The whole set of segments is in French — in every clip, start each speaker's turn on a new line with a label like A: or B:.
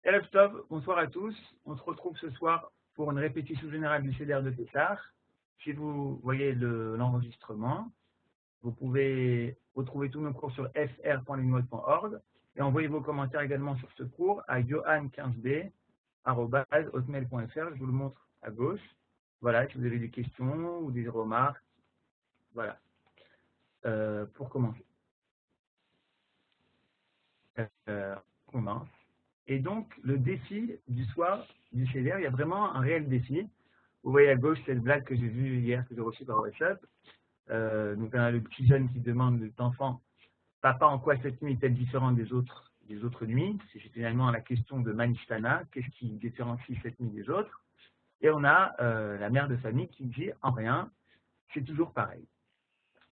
A: Erev Tov, bonsoir à tous. On se retrouve ce soir pour une répétition générale du CDR de Pessah. Si vous voyez l'enregistrement, vous pouvez retrouver tous nos cours sur fr.limod.org et envoyer vos commentaires également sur ce cours à johan15b@hotmail.fr. Je vous le montre à gauche. Voilà, si vous avez des questions ou des remarques. Voilà. Pour commencer. On commence. Et donc, le défi du soir du CDR, il y a vraiment un réel défi. Vous voyez à gauche cette blague que j'ai vue hier, que j'ai reçue par WhatsApp. Donc, on a le petit jeune qui demande aux enfants, papa, en quoi cette nuit est-elle différente des autres nuits? C'est finalement la question de Manistana, qu'est-ce qui différencie cette nuit des autres? Et on a la mère de famille qui dit, en rien, c'est toujours pareil.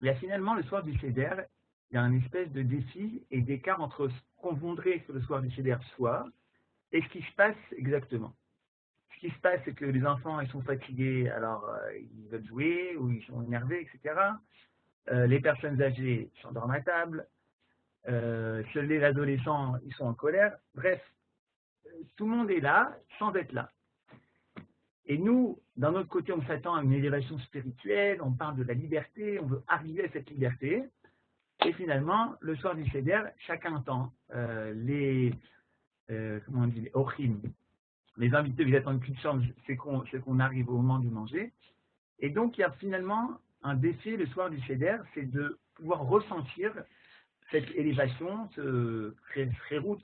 A: Il y a finalement le soir du CDR, il y a un espèce de défi et d'écart entre ce qu'on voudrait que le soir du CDR soit et ce qui se passe exactement. Ce qui se passe, c'est que les enfants, ils sont fatigués, alors ils veulent jouer ou ils sont énervés, etc. Les personnes âgées s'endorment à table. Seuls les adolescents, ils sont en colère. Bref, tout le monde est là sans être là. Et nous, d'un autre côté, on s'attend à une élévation spirituelle, on parle de la liberté, on veut arriver à cette liberté. Et finalement, le soir du CDR, chacun entend les ochim, les invités, vous attendez plus de chance, c'est qu'on arrive au moment du manger. Et donc, il y a finalement un défi le soir du CDR, c'est de pouvoir ressentir cette élévation, ce route,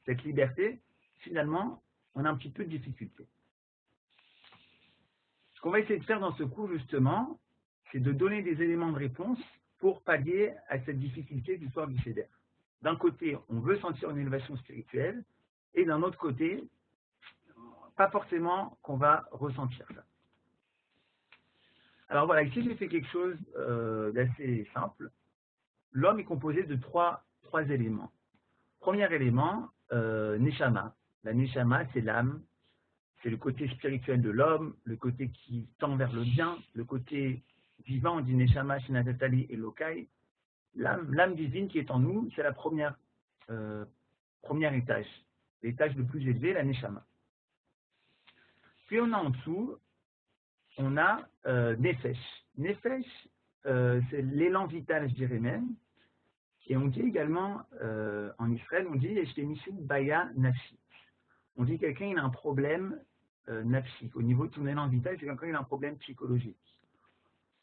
A: cette liberté. Finalement, on a un petit peu de difficulté. Ce qu'on va essayer de faire dans ce cours, justement, c'est de donner des éléments de réponse pour pallier à cette difficulté du soir du CDR. D'un côté, on veut sentir une élévation spirituelle, et d'un autre côté, pas forcément qu'on va ressentir ça. Alors voilà, ici j'ai fait quelque chose d'assez simple. L'homme est composé de trois éléments. Premier élément, Neshama. La Neshama, c'est l'âme, c'est le côté spirituel de l'homme, le côté qui tend vers le bien, le côté vivant, on dit Neshama, Shinatatali et Lokai. L'âme divine qui est en nous, c'est la premier étage, l'étage le plus élevé, la Neshama. Puis on a en dessous, on a Nefesh. Nefesh, c'est l'élan vital, je dirais même. Et on dit également, en Israël, on dit Eshkemisu Baya Nafshi. On dit quelqu'un il a un problème nafshique. Au niveau de son élan vital, c'est quelqu'un il a un problème psychologique.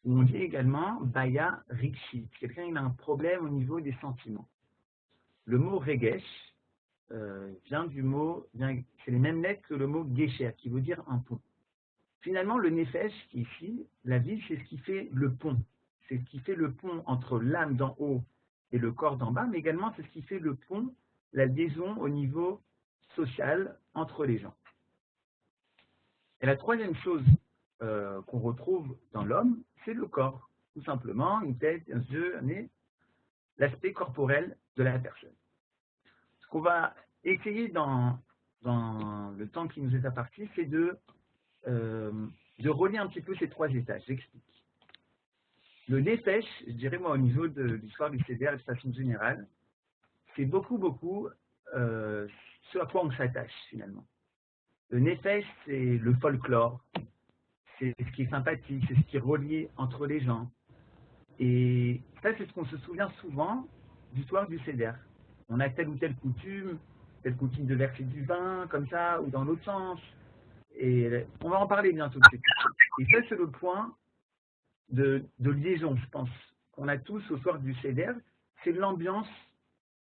A: Ou on dit également Baya Rikshi. Quelqu'un il a un problème au niveau des sentiments. Le mot Regesh vient du mot, c'est les mêmes lettres que le mot Gesher, qui veut dire un pont. Finalement, le Nefesh, qui est ici, la vie, c'est ce qui fait le pont. C'est ce qui fait le pont entre l'âme d'en haut et le corps d'en bas, mais également c'est ce qui fait le pont, la liaison au niveau social entre les gens. Et la troisième chose qu'on retrouve dans l'homme, c'est le corps. Tout simplement, une tête, un yeux, un nez, l'aspect corporel de la personne. Ce qu'on va essayer dans le temps qui nous est imparti, c'est de relier un petit peu ces trois étages. J'explique. Le Nefesh, je dirais moi au niveau de l'histoire du CDR de façon générale, c'est beaucoup ce à quoi on s'attache finalement. Le Nefesh, c'est le folklore, c'est ce qui est sympathique, c'est ce qui est relié entre les gens. Et ça, c'est ce qu'on se souvient souvent du soir du CDR. On a telle ou telle coutume de verser du vin, comme ça, ou dans l'autre sens. Et on va en parler bientôt de ces coutumes. Et ça, c'est le point de liaison, je pense, qu'on a tous au soir du CDR. C'est l'ambiance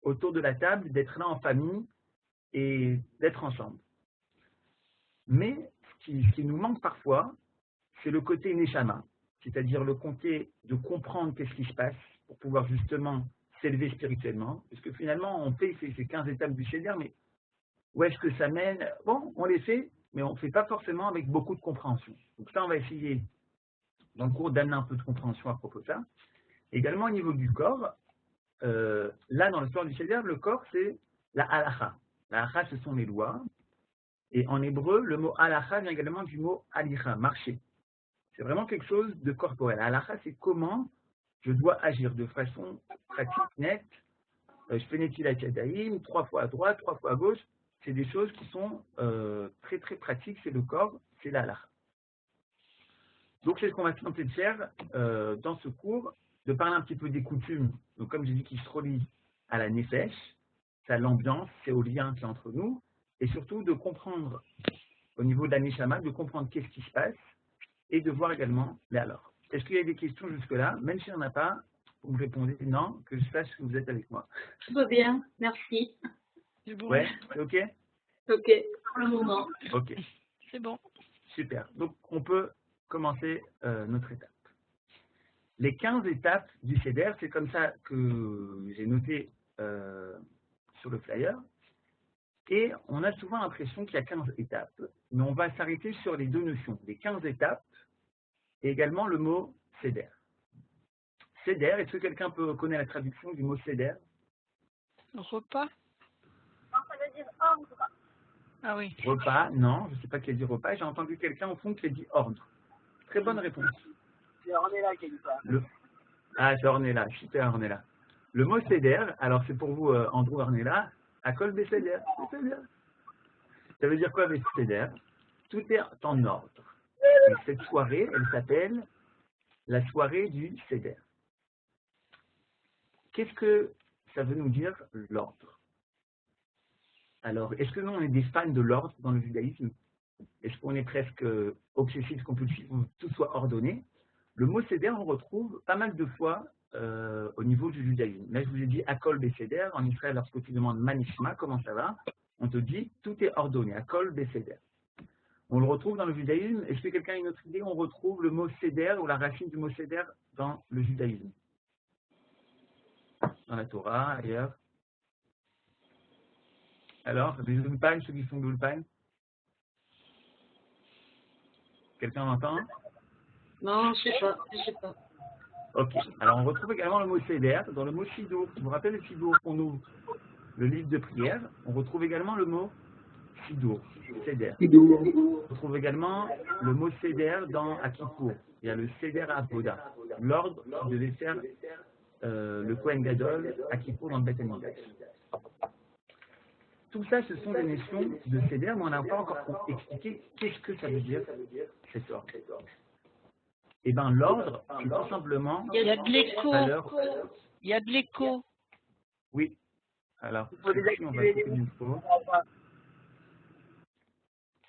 A: autour de la table, d'être là en famille et d'être ensemble. Mais ce qui nous manque parfois, c'est le côté Neshama, c'est-à-dire le côté de comprendre qu'est-ce qui se passe pour pouvoir justement s'élever spirituellement. Parce que finalement, on fait ces 15 étapes du CDR, mais où est-ce que ça mène? Bon, on les fait, mais on ne fait pas forcément avec beaucoup de compréhension. Donc ça, on va essayer dans le cours d'amener un peu de compréhension à propos de ça. Également au niveau du corps, là dans l'histoire du CDR, le corps c'est la halacha. La halacha ce sont les lois. Et en hébreu, le mot halacha vient également du mot halicha, marcher. C'est vraiment quelque chose de corporel. Halacha c'est comment je dois agir de façon pratique, nette. Je fais Netilat Yadayim, 3 fois à droite, 3 fois à gauche. c'est des choses qui sont très très pratiques, c'est le corps, c'est la halakha. Donc c'est ce qu'on va tenter de faire dans ce cours, de parler un petit peu des coutumes, donc comme j'ai dit, qui se relient à la nefesh, c'est à l'ambiance, c'est au lien qui est entre nous, et surtout de comprendre, au niveau de la neshama, de comprendre qu'est-ce qui se passe, et de voir également les alors. Est-ce qu'il y a des questions jusque-là? Même s'il n'y en a pas, vous me répondez non, que je sache que vous êtes avec moi.
B: Tout va bien, merci.
C: C'est bon.
A: Ouais, c'est OK?
B: Ok, pour le moment.
A: OK,
C: C'est bon.
A: super. Donc on peut commencer notre étape. Les 15 étapes du CEDER, c'est comme ça que j'ai noté sur le flyer. Et on a souvent l'impression qu'il y a 15 étapes, mais on va s'arrêter sur les deux notions, les 15 étapes et également le mot CEDER. CEDER, est-ce que quelqu'un peut connaître la traduction du mot CEDER?
C: Repas?
B: Non, ça veut dire ordre.
C: Ah oui.
A: Repas, non, je ne sais pas qui a dit repas, j'ai entendu quelqu'un au fond qui a dit ordre. Très bonne réponse.
B: C'est Ornella qui a dit ça.
A: Ah, c'est Ornella, super Ornella. Le mot CEDER, alors c'est pour vous Andrew Ornella, à col CEDER. Ça veut dire quoi avec CEDER? Tout est en ordre. Et cette soirée, elle s'appelle la soirée du CEDER. Qu'est-ce que ça veut nous dire, l'ordre? Alors, est-ce que nous, on est des fans de l'ordre dans le judaïsme? Est-ce qu'on est presque obsessif, compulsif, où tout soit ordonné? Le mot CEDER, on retrouve pas mal de fois au niveau du judaïsme. Là, je vous ai dit Akol Beseder. En Israël, lorsque tu demandes Manishma, comment ça va? On te dit tout est ordonné, Akol Beseder. On le retrouve dans le judaïsme. Est-ce que quelqu'un a une autre idée? On retrouve le mot CEDER ou la racine du mot CEDER dans le judaïsme. Dans la Torah, ailleurs. Alors, les ulpan, ceux qui font de l'ulpan? Quelqu'un l'entend?
B: Non, je sais pas.
A: Ok. Alors, on retrouve également le mot CEDER dans le mot Sidour. Vous vous rappelez le Sidour qu'on ouvre le livre de prière? On retrouve également le mot Sidour, CEDER. On retrouve également le mot CEDER dans Akipour. Il y a le CEDER Avoda, l'ordre qui devait faire le Kohen Gadol Akipour dans le Beth Amikdash. Tout ça, ce sont des notions de CEDER, mais on n'a pas encore expliqué qu'est-ce que ça veut dire cet ordre. Eh bien, l'ordre, c'est tout simplement...
C: Il y a de l'écho.
A: Alors,
C: Il y a de l'écho.
A: oui. Alors, ici, on va couper du micro.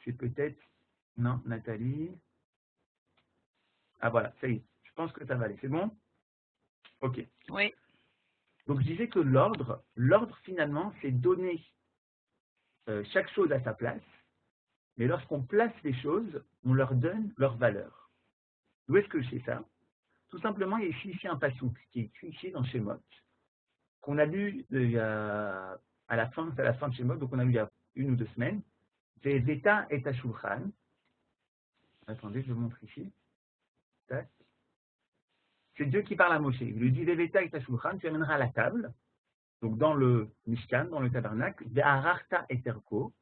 A: C'est peut-être... Non, Nathalie. Ah voilà, ça y est. Je pense que ça va aller. C'est bon? Ok.
C: Oui.
A: Donc, je disais que l'ordre finalement, c'est donner chaque chose à sa place. Mais lorsqu'on place les choses, on leur donne leur valeur. D'où est-ce que je sais ça? Tout simplement, il y a ici un passouk qui est écrit ici dans Shemot, qu'on a lu à la fin de Shemot, donc on a lu il y a 1 ou 2 semaines. Ve'veta et hashulchan. Attendez, je vous montre ici. Tac. C'est Dieu qui parle à Moshe. Il lui dit Ve'veta et hashulchan, tu amèneras la table, donc dans le Mishkan, dans le tabernacle, Ve'arachta et terko.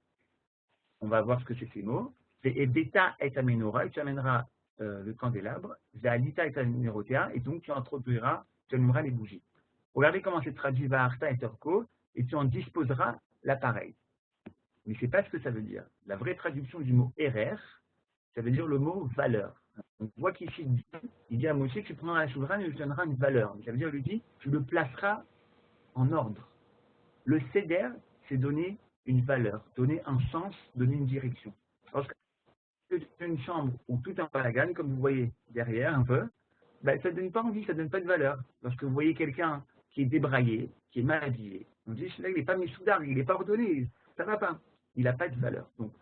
A: On va voir ce que c'est ces mots. Ve'veta et amenora, et tu amèneras le candélabre, Ve'alita et amerotea, et donc tu introduiras, tu allumeras les bougies. Regardez comment c'est traduit Ve'arachta et terko, et tu en disposeras l'appareil. Mais ce n'est pas ce que ça veut dire. La vraie traduction du mot erer, ça veut dire le mot valeur. On voit qu'ici, il dit à Moshe que tu prendras la souveraine et tu lui donneras une valeur. Mais ça veut dire, il lui dit, tu le placeras en ordre. Le CEDER, c'est donner une valeur, donner un sens, donner une direction. Lorsque tu as une chambre où tout est en balagan, comme vous voyez derrière un peu, ben, ça ne donne pas envie, ça ne donne pas de valeur. Lorsque vous voyez quelqu'un qui est débraillé, qui est mal habillé, on dit, celui-là, il n'est pas misoudar, il n'est pas ordonné, ça ne va pas. Il n'a pas de valeur. Donc,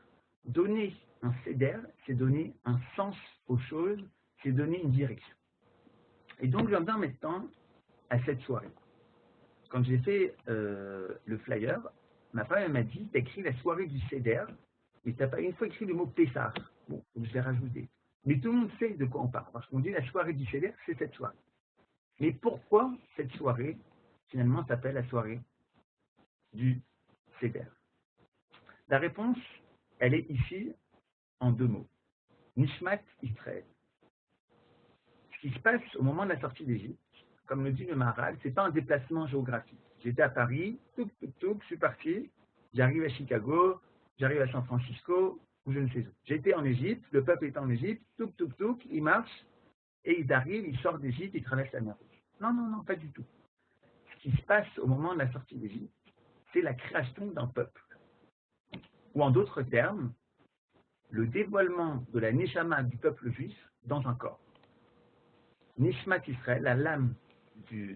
A: donner un CEDER, c'est donner un sens aux choses, c'est donner une direction. Et donc, j'en viens maintenant à cette soirée. Quand j'ai fait le flyer, ma femme m'a dit, tu as écrit la soirée du CEDER, mais tu n'as pas une fois écrit le mot Pessah. Bon, je l'ai rajouté. Mais tout le monde sait de quoi on parle, parce qu'on dit la soirée du CEDER, c'est cette soirée. Mais pourquoi cette soirée, finalement, s'appelle la soirée du CEDER? La réponse, elle est ici en 2 mots. Nishmat Israël. Ce qui se passe au moment de la sortie d'Égypte, comme le dit le Maharal, ce n'est pas un déplacement géographique. J'étais à Paris, je suis parti, j'arrive à Chicago, j'arrive à San Francisco, ou je ne sais où. J'étais en Égypte, le peuple est en Égypte, touk, ils marchent, et ils arrivent, ils sortent d'Égypte, ils traversent la mer Rouge. Non, pas du tout. Ce qui se passe au moment de la sortie d'Égypte, c'est la création d'un peuple. Ou en d'autres termes, le dévoilement de la Neshama du peuple juif dans un corps. Nishmat Israël, la lame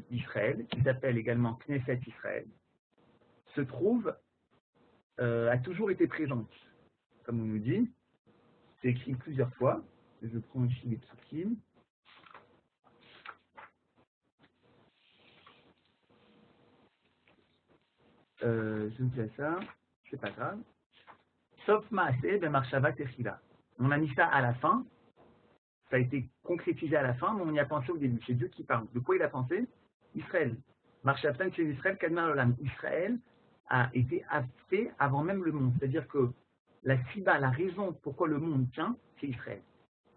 A: d'Israël, qui s'appelle également Knesset Israël, se trouve, a toujours été présente. Comme on nous dit, c'est écrit plusieurs fois. Je prends ici les psukim. Je vous dis ça, c'est pas grave. Sauf Maaseh ben Marshava Techila. On a mis ça à la fin. Ça a été concrétisé à la fin, mais on y a pensé au début. C'est Dieu qui parle. De quoi il a pensé? Israël. Marshavaten chez Israël, Kadmar Olam. Israël a été fait avant même le monde. C'est-à-dire que la siba, la raison pourquoi le monde tient, c'est Israël.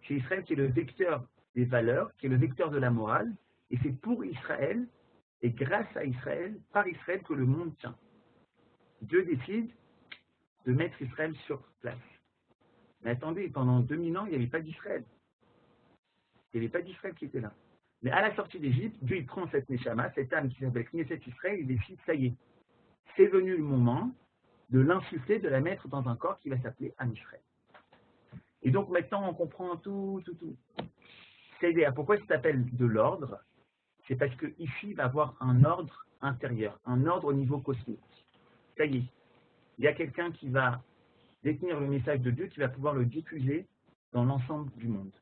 A: C'est Israël qui est le vecteur des valeurs, qui est le vecteur de la morale, et c'est pour Israël, et grâce à Israël, par Israël, que le monde tient. Dieu décide de mettre Israël sur place. Mais attendez, pendant 2000 ans, il n'y avait pas d'Israël. Il n'y avait pas d'Israël qui était là. Mais à la sortie d'Égypte, Dieu il prend cette Neshama, cette âme qui s'appelle Knesset Israël, il décide, ça y est, c'est venu le moment de l'insuffler, de la mettre dans un corps qui va s'appeler Am Israël. Et donc maintenant, on comprend tout. C'est-à-dire, pourquoi ça s'appelle de l'ordre? C'est parce que ici, il va y avoir un ordre intérieur, un ordre au niveau cosmique. Ça y est, il y a quelqu'un qui va détenir le message de Dieu, qui va pouvoir le diffuser dans l'ensemble du monde.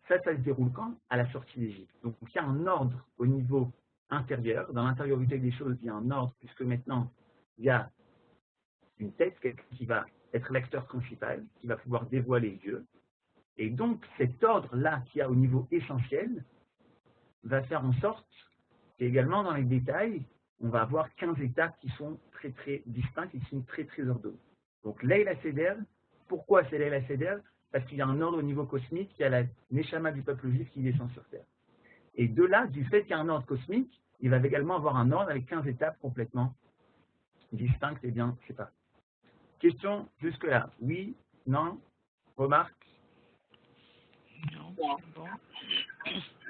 A: Ça se déroule quand? À la sortie d'Égypte. Donc il y a un ordre au niveau intérieur. Dans l'intériorité des choses, il y a un ordre, puisque maintenant, il y a une tête, quelqu'un qui va être l'acteur principal, qui va pouvoir dévoiler Dieu. Et donc, cet ordre-là qu'il y a au niveau essentiel va faire en sorte qu'également dans les détails, on va avoir 15 étapes qui sont très très distinctes et qui sont très très ordonnées. Donc, Leila Seder, pourquoi c'est Leila Seder? Parce qu'il y a un ordre au niveau cosmique, il y a la Neshama du peuple juif qui descend sur terre. Et de là, du fait qu'il y a un ordre cosmique, il va également avoir un ordre avec 15 étapes complètement distinctes et bien séparées. Question jusque-là? Oui? Non? Remarque?
C: Non, c'est bon.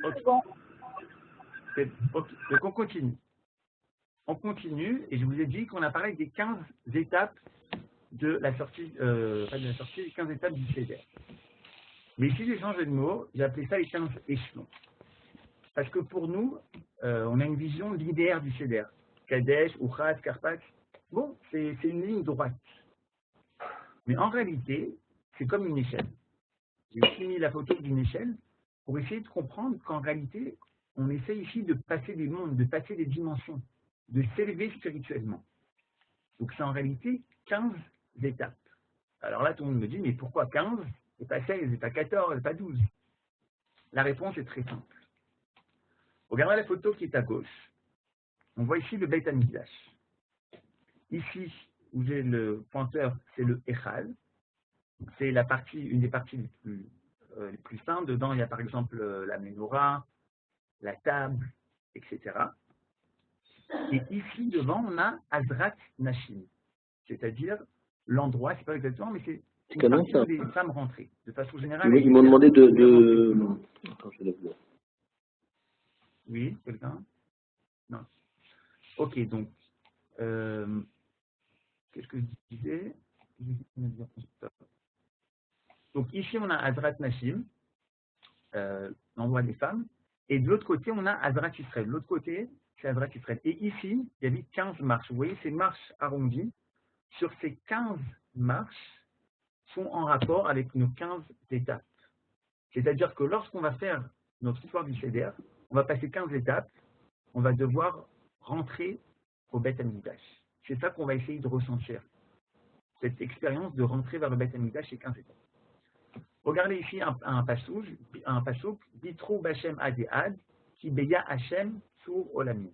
A: Okay. Okay. Donc on continue. On continue, et je vous ai dit qu'on a parlé des 15 étapes de la sortie, pas de la sortie, les 15 étapes du Seder. Mais ici, j'ai changé de mot, j'ai appelé ça les 15 échelons. Parce que pour nous, on a une vision linéaire du Seder. Kadesh, Uchad, Karpak, bon, c'est une ligne droite. Mais en réalité, c'est comme une échelle. J'ai aussi mis la photo d'une échelle pour essayer de comprendre qu'en réalité, on essaie ici de passer des mondes, de passer des dimensions, de s'élever spirituellement. Donc c'est en réalité 15 étapes. Alors là, tout le monde me dit, mais pourquoi 15 et pas 16, et pas 14, et pas 12? La réponse est très simple. Regardez la photo qui est à gauche. On voit ici le Beit HaMikdash. Ici, où j'ai le pointeur, c'est le Echal. C'est la partie, une des parties les plus simples. Dedans, il y a par exemple la menorah, la table, etc. Et ici, devant, on a Azrat Nashim, c'est-à-dire l'endroit, c'est pas exactement, mais c'est une partie où les femmes rentraient. De façon générale,
D: ils m'ont demandé de... Attends, je lève le...
A: Oui, quelqu'un? Non. Ok, donc, qu'est-ce que je disais? Donc ici, on a Azrat Nashim, l'endroit des femmes, et de l'autre côté, on a Azrat Israël. De l'autre côté, c'est Azrat Israël. Et ici, il y avait 15 marches. Vous voyez ces marches arrondies. Sur ces 15 marches sont en rapport avec nos 15 étapes. C'est-à-dire que lorsqu'on va faire notre histoire du Seder, on va passer 15 étapes, on va devoir rentrer au Beit HaMikdash. C'est ça qu'on va essayer de ressentir. Cette expérience de rentrer vers le Beit HaMikdash, c'est 15 étapes. Regardez ici un pasouk, Bitrou Bachem Adéad, qui beya Hachem sur Olamim.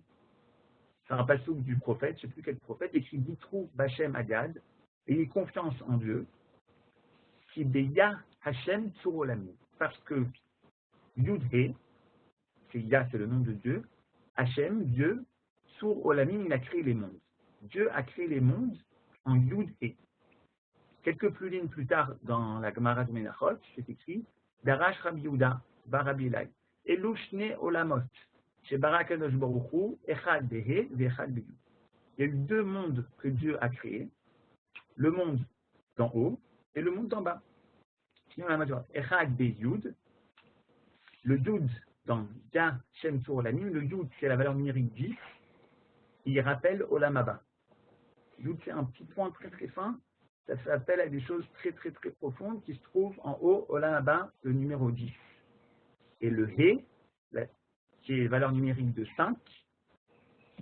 A: C'est un pasouk du prophète, je ne sais plus quel prophète, écrit Bitrou Bachem Adéad, ayez confiance en Dieu, qui beya Hachem sur Olamim. Parce que Yud-He, c'est Yah, c'est le nom de Dieu, Hachem, Dieu, sur Olamim, il a créé les mondes. Dieu a créé les mondes en Yud-He. Quelques plus lignes plus tard dans la Gemara de Menachot, c'est écrit Darash Rabbi Yehuda, Bar Rabbi Elai, Elu Shne Olamot, Shebara Akadosh Baruch Hu, Echad Behe, Ve'echad Beyud. Il y a eu deux mondes que Dieu a créés, le monde d'en haut et le monde d'en bas. Sinon, la majorité. Echad Beyud, le Yud dans Ya Shem Tur Olamim, le Yud c'est la valeur numérique 10, il rappelle Olam Haba. Yud c'est un petit point très très fin, ça fait appel à des choses très très très profondes qui se trouvent en haut, Olam Haba, le numéro 10. Et le He, qui est valeur numérique de 5,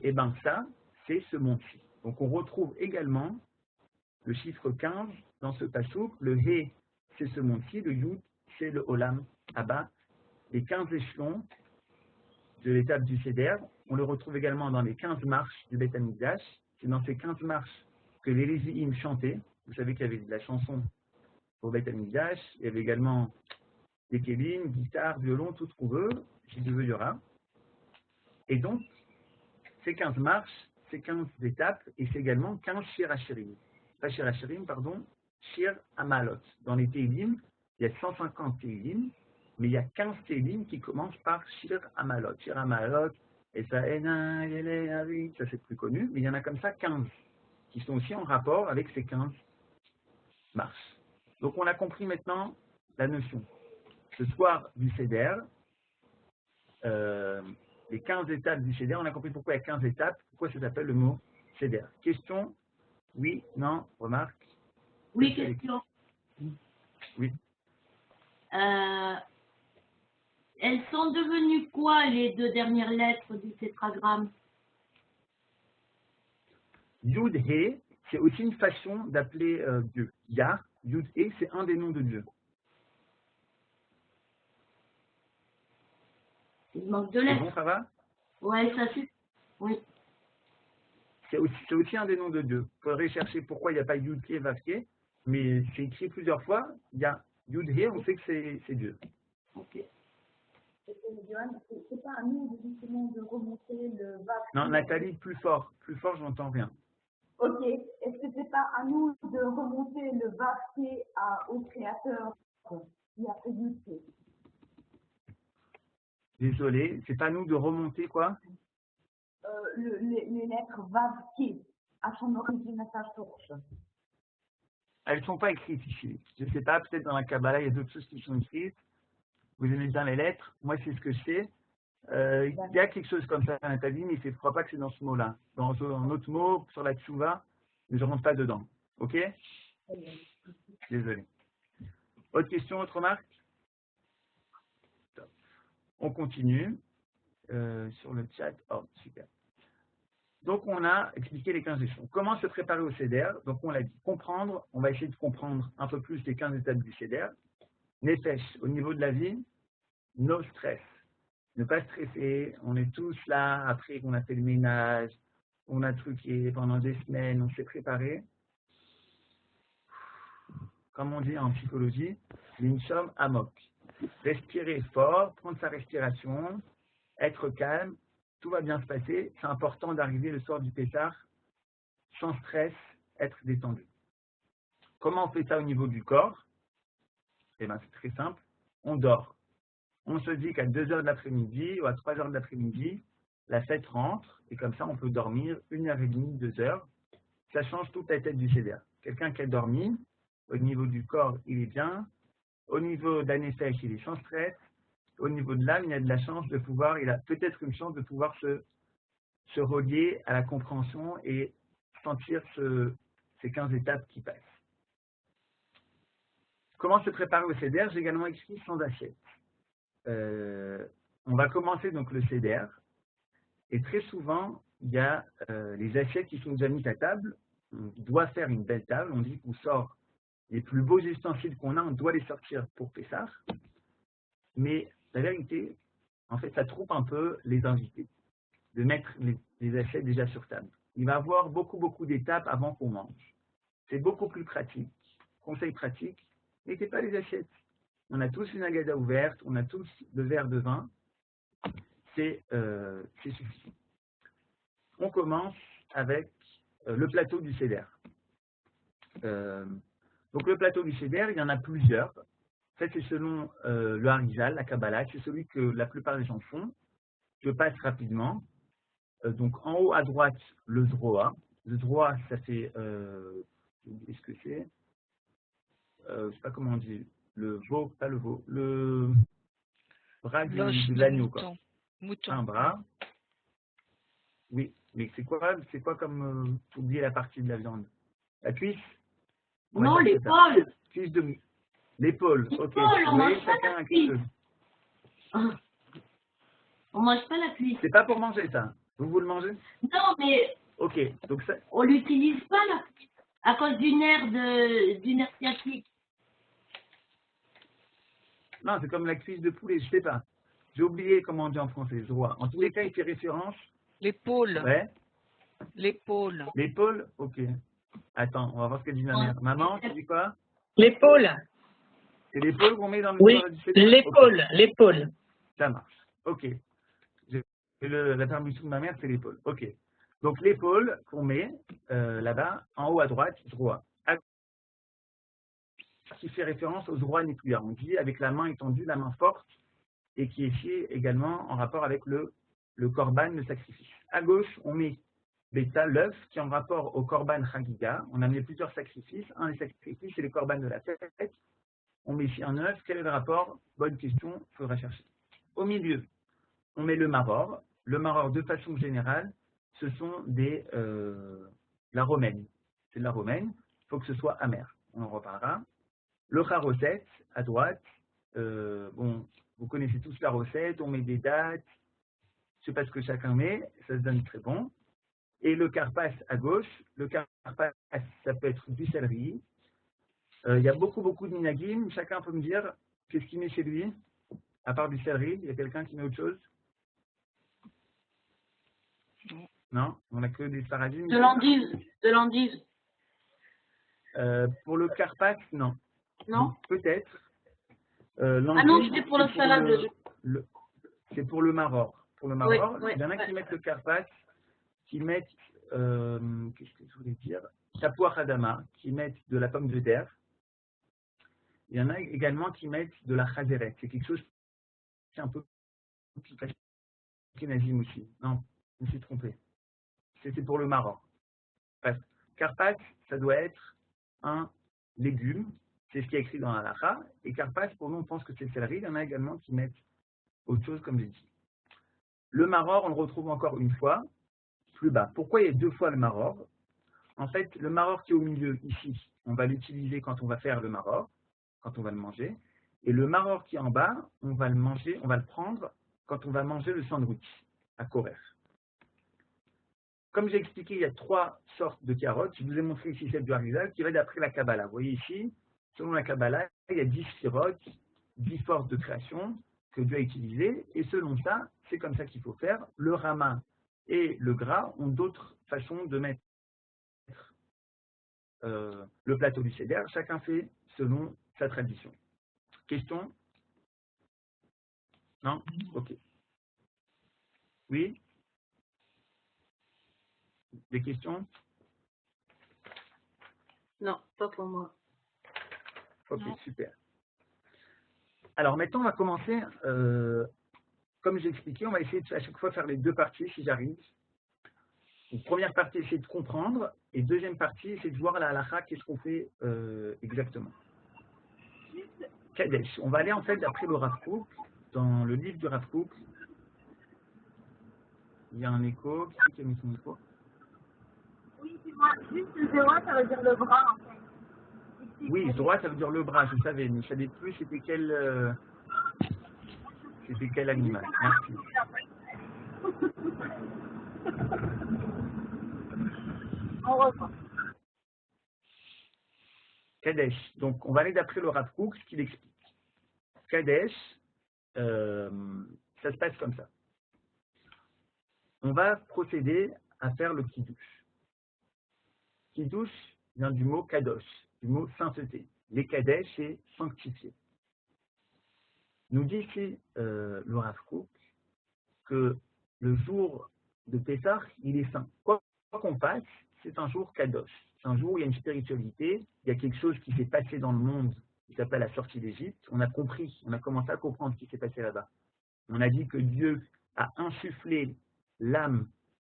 A: et ben ça, c'est ce monde-ci. Donc on retrouve également le chiffre 15 dans ce passouk. Le He, c'est ce monde-ci, le Yud, c'est le Olam Haba. Les 15 échelons de l'étape du Seder, on le retrouve également dans les 15 marches du Beth Amikdash. C'est dans ces 15 marches que les Lévi'im chantaient. Vous savez qu'il y avait de la chanson au Beth Amikdash. Il y avait également des kélim, guitare, violon, tout ce qu'on veut. Si Dieu veut, il y aura. Et donc, ces 15 marches, ces 15 étapes, et c'est également 15 Shir Hashirim. Pas Shir Hashirim, pardon, Shir Amalot. Dans les Télim, il y a 150 Télim, mais il y a 15 Télim qui commencent par Shir Amalot. Shir Amalot, et ça c'est plus connu, mais il y en a comme ça 15, qui sont aussi en rapport avec ces 15 marches. Donc on a compris maintenant la notion. Ce soir du Seder, les 15 étapes du Seder, on a compris pourquoi il y a 15 étapes, pourquoi ça s'appelle le mot Seder. Question? Oui? Non? Remarque?
E: Oui, question.
A: Oui.
E: Elles sont devenues quoi, les deux dernières lettres du tétragramme?
A: Yud He, c'est aussi une façon d'appeler Dieu. Yah, Yud He, c'est un des noms de Dieu.
E: Il manque de
A: C'est
E: lettres.
A: bon, ça va?
E: Ouais, ça c'est. Oui.
A: C'est aussi un des noms de Dieu. Il faudrait chercher pourquoi il n'y a pas Yud He, Vav He, mais c'est écrit plusieurs fois. Il y a Yud He, on sait que c'est Dieu.
E: Ok.
B: C'est pas à nous justement de remonter le vague.
A: Non, Nathalie, plus fort, je n'entends rien.
B: Ok. Est-ce que c'est pas à nous de remonter le vague au créateur qui a fait du thé?
A: Désolé, c'est pas nous de remonter quoi?
B: Les lettres vague à son origine, à sa source.
A: Elles ne sont pas écrites ici. Je ne sais pas, peut-être dans la Kabbalah, il y a d'autres choses qui sont écrites. Vous aimez bien les lettres. Moi, c'est ce que je sais. Il y a quelque chose comme ça à Nathalie, mais je ne crois pas que c'est dans ce mot-là. Dans un autre mot, sur la tchouva, mais je ne rentre pas dedans. Ok? Désolé. Autre question, autre remarque? On continue sur le chat. Oh, super. Donc, on a expliqué les 15 échelons. Comment se préparer au Seder? Donc, on l'a dit, comprendre. On va essayer de comprendre un peu plus les 15 étapes du Seder. Nefesh, au niveau de la vie, no stress. Ne pas stresser. On est tous là, après qu'on a fait le ménage, on a truqué pendant des semaines, on s'est préparé. Comme on dit en psychologie, l'inchom amok. Respirer fort, prendre sa respiration, être calme, tout va bien se passer. C'est important d'arriver le soir du Pessah sans stress, être détendu. Comment on fait ça au niveau du corps? Eh bien, c'est très simple. On dort. On se dit qu'à 2 heures de l'après-midi ou à 3 heures de l'après-midi, la fête rentre et comme ça, on peut dormir 1h30, 2 heures. Ça change toute la tête du Seder. Quelqu'un qui a dormi, au niveau du corps, il est bien. Au niveau d'Anefesh, il est sans stress. Au niveau de l'âme, il a de la chance de pouvoir, il a peut-être une chance de pouvoir se relier à la compréhension et sentir ces 15 étapes qui passent. Comment se préparer au Seder? J'ai également écrit sans assiette. On va commencer donc le Seder. Et très souvent, il y a les assiettes qui sont déjà mises à table. On doit faire une belle table. On dit qu'on sort les plus beaux ustensiles qu'on a, on doit les sortir pour Pessah. Mais la vérité, en fait, ça trompe un peu les invités de mettre les assiettes déjà sur table. Il va y avoir beaucoup d'étapes avant qu'on mange. C'est beaucoup plus pratique. Conseil pratique, mettez pas les assiettes. On a tous une agada ouverte, on a tous le verre de vin. C'est suffisant. On commence avec le plateau du Seder. Donc le plateau du Seder, il y en a plusieurs. Ça, c'est selon le Harizal, la Kabbalah, c'est celui que la plupart des gens font. Je passe rapidement. Donc en haut à droite, le Zroa. Le Zroa, ça fait, est-ce que c'est je ne sais pas comment on dit, le veau, pas le veau, le bras
C: L'os
A: de
C: de
A: l'agneau, quoi.
C: mouton.
A: Un bras. Oui, mais c'est quoi comme, oubliez la partie de la viande? La cuisse? On va
E: Non,
A: dire que c'est ça.
E: l'épaule.
A: Cuisse de l'épaule, ok.
E: L'épaule, on
A: Oui,
E: mange pas
A: chacun
E: la
A: a
E: cuisse.
A: quelque chose.
E: Ah. On mange pas la cuisse.
A: C'est pas pour manger ça. Vous le mangez?
E: Non, mais
A: Ok, donc ça,
E: on l'utilise pas la cuisse à cause du nerf sciatique.
A: non, c'est comme la cuisse de poulet, je sais pas. J'ai oublié comment on dit en français, je vois. En tous les cas, il fait référence.
C: L'épaule.
A: Ouais.
C: L'épaule.
A: L'épaule, ok. Attends, on va voir ce que dit ma mère. Maman, tu dis quoi?
F: L'épaule.
A: C'est l'épaule qu'on met dans le
F: Oui,
A: corps du Seder?
F: l'épaule, l'épaule.
A: Ça marche. Ok. La permission de ma mère, c'est l'épaule. Ok. Donc l'épaule qu'on met là-bas, en haut à droite, droit. Qui fait référence aux droits nucléaires. On dit avec la main étendue, la main forte, et qui est ici également en rapport avec le korban, le sacrifice. À gauche, on met Beta, l'œuf, qui est en rapport au korban chagiga. On a mis plusieurs sacrifices. Un des sacrifices, c'est le korban de la fête. On met ici un œuf. Quel est le rapport? Bonne question, il faudra chercher. Au milieu, on met le maror. Le maror, de façon générale, ce sont la romaine. C'est de la romaine. Il faut que ce soit amer. On en reparlera. Le charoset, à droite. Bon, vous connaissez tous la recette. On met des dates. Je ne sais pas ce que chacun met. Ça se donne très bon. Et le karpas à gauche. Le karpas, ça peut être du céleri. Il y a beaucoup de minagim. Chacun peut me dire qu'est-ce qu'il met chez lui. À part du céleri, il y a quelqu'un qui met autre chose? Non, on n'a que des sparadrap.
E: De l'endive. De l'endive.
A: Pour le karpas, non.
E: Non?
A: Peut-être.
E: Ah non, c'était pour le salade.
A: C'est pour le maror. Pour le maror,
E: Oui,
A: il y en a qui mettent le karpas, qui mettent, qu'est-ce que je voulais dire, tapouach adama, qui mettent de la pomme de terre. Il y en a également qui mettent de la chazeret. C'est quelque chose qui est un peu plus nazim aussi. Non, je me suis trompé. C'est pour le maror. Bref, karpas, ça doit être un légume. C'est ce qui est écrit dans la halakha. Et karpas, pour nous, on pense que c'est le céleri. Il y en a également qui mettent autre chose, comme j'ai dit. Le maror, on le retrouve encore une fois, plus bas. Pourquoi il y a deux fois le maror? En fait, le maror qui est au milieu, ici, on va l'utiliser quand on va faire le maror, quand on va le manger. Et le maror qui est en bas, on va le manger, on va le prendre quand on va manger le sandwich, à Korer. Comme j'ai expliqué, il y a trois sortes de carottes. Je vous ai montré ici celle du Harizal qui va d'après la Kabbalah. Vous voyez ici, selon la Kabbalah, il y a 10 sfirotes, 10 forces de création que Dieu a utilisées. Et selon ça, c'est comme ça qu'il faut faire. Le Rama et le Gras ont d'autres façons de mettre le plateau du Seder. Chacun fait selon sa tradition. Question? Non? Ok. Oui? Des questions?
E: Non, pas pour moi.
A: Ok,
C: Non.
A: super. Alors maintenant, on va commencer, comme j'ai expliqué, on va essayer de à chaque fois faire les deux parties si j'arrive. Donc, première partie, essayer de comprendre, et deuxième partie, essayer de voir la halakha, qu'est-ce qu'on fait exactement. Kadesh. On va aller en fait d'après le Rav Kook, dans le livre du Rav Kook. Il y a un écho, qui a mis son écho?
B: Oui, c'est moi. Juste le zéro, ça veut dire le bras, en fait.
A: Oui, droit, ça veut dire le bras, je savais, mais je ne savais plus c'était quel animal. Merci.
B: On reprend.
A: Kadesh. Donc, on va aller d'après le Rav Kook, ce qu'il explique. Kadesh, ça se passe comme ça. On va procéder à faire le Kiddush. Kiddush vient du mot Kadosh, du mot sainteté. Les Kadesh, c'est sanctifié. Nous dit ici le Rav Kook que le jour de Pessah, il est saint. Quoi qu'on fasse, c'est un jour Kadosh. c'est un jour où il y a une spiritualité, il y a quelque chose qui s'est passé dans le monde qui s'appelle la sortie d'Égypte. On a compris, on a commencé à comprendre ce qui s'est passé là-bas. On a dit que Dieu a insufflé l'âme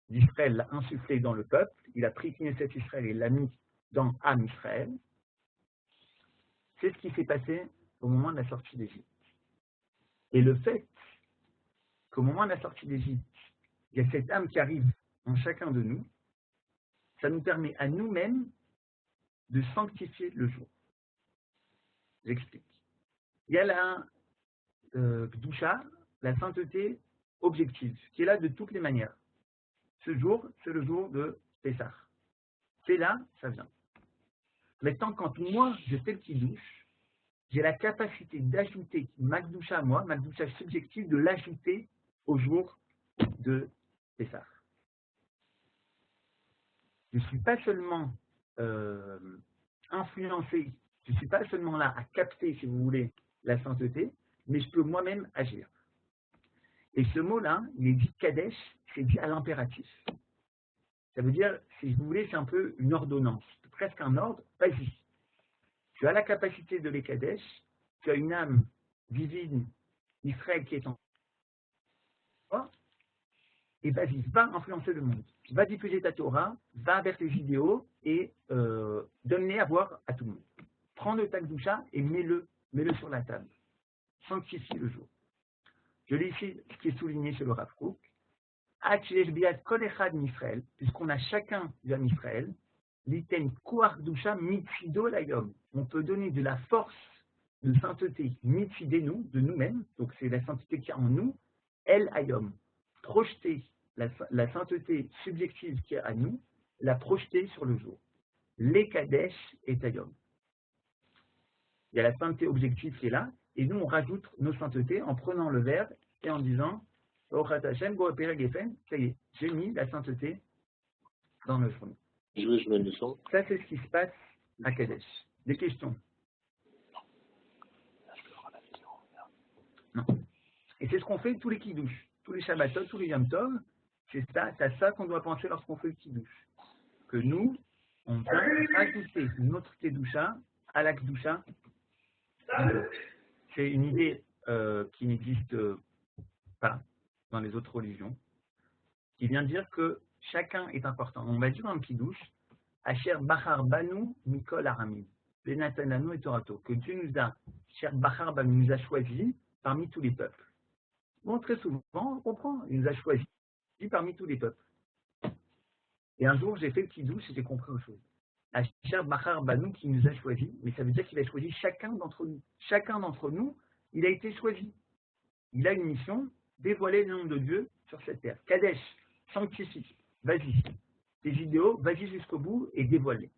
A: d'Israël, l'a insufflé dans le peuple. Il a pris Knesset Israël et l'a mis dans Am Israël. C'est ce qui s'est passé au moment de la sortie d'Égypte. Et le fait qu'au moment de la sortie d'Égypte, il y a cette âme qui arrive en chacun de nous, ça nous permet à nous-mêmes de sanctifier le jour. J'explique. Il y a la Kdusha, la sainteté objective, qui est là de toutes les manières. Ce jour, c'est le jour de Pessah. C'est là, ça vient. Maintenant, quand moi, je fais le Kiddush, j'ai la capacité d'ajouter ma Kdusha à moi, ma Kdusha subjective, de l'ajouter au jour de Pessah. Je ne suis pas seulement influencé, je ne suis pas seulement là à capter, si vous voulez, la sainteté, mais je peux moi-même agir. Et ce mot-là, il est dit Kadesh, c'est dit à l'impératif. Ça veut dire, si vous voulez, c'est un peu une ordonnance, presque un ordre, vas-y. Tu as la capacité de les Kadesh, tu as une âme divine, Israël qui est en toi, et vas-y, va influencer le monde. Va diffuser ta Torah, va vers tes vidéos et donne-les à voir à tout le monde. Prends le Takdusha et mets-le sur la table. Sanctifie le jour. Je lis ici ce qui est souligné chez le Rav Kook. Puisqu'on a chacun d'un Israël, l'iten kuardusha mitzido layom. On peut donner de la force de sainteté mitzidenu, de nous-mêmes, donc c'est la sainteté qui est en nous, el ayom. Projeter la sainteté subjective qui est à nous, la projeter sur le jour. Les kadesh et ayom. Il y a la sainteté objective qui est là, et nous on rajoute nos saintetés en prenant le verre et en disant ça y est, j'ai mis la sainteté dans le journée.
D: Je mets le son.
A: Ça, c'est ce qui se passe à Kadesh. Des questions? Non. Et c'est ce qu'on fait tous les Kiddush, tous les Shabbatot, tous les Yom Tov. C'est à ça qu'on doit penser lorsqu'on fait le Kiddush. Que nous, on vient ajouter notre Kedusha à la Kedusha. C'est une idée qui n'existe pas dans les autres religions, qui vient dire que chacun est important. On va dire dans le Kiddush, Asher Bachar Banu Mikol Aramim, Benatananu et Torato, que Dieu nous a, Asher Bachar Banu nous a choisis parmi tous les peuples. Bon, très souvent, on comprend, il nous a choisis parmi tous les peuples. Et un jour, j'ai fait le Kiddush et j'ai compris autre chose. Asher Bachar Banu qui nous a choisis, mais ça veut dire qu'il a choisi chacun d'entre nous. Chacun d'entre nous, il a été choisi. Il a une mission, dévoiler le nom de Dieu sur cette terre. Kadesh, sanctifie, vas-y. Tes vidéos, vas-y jusqu'au bout et dévoile-les.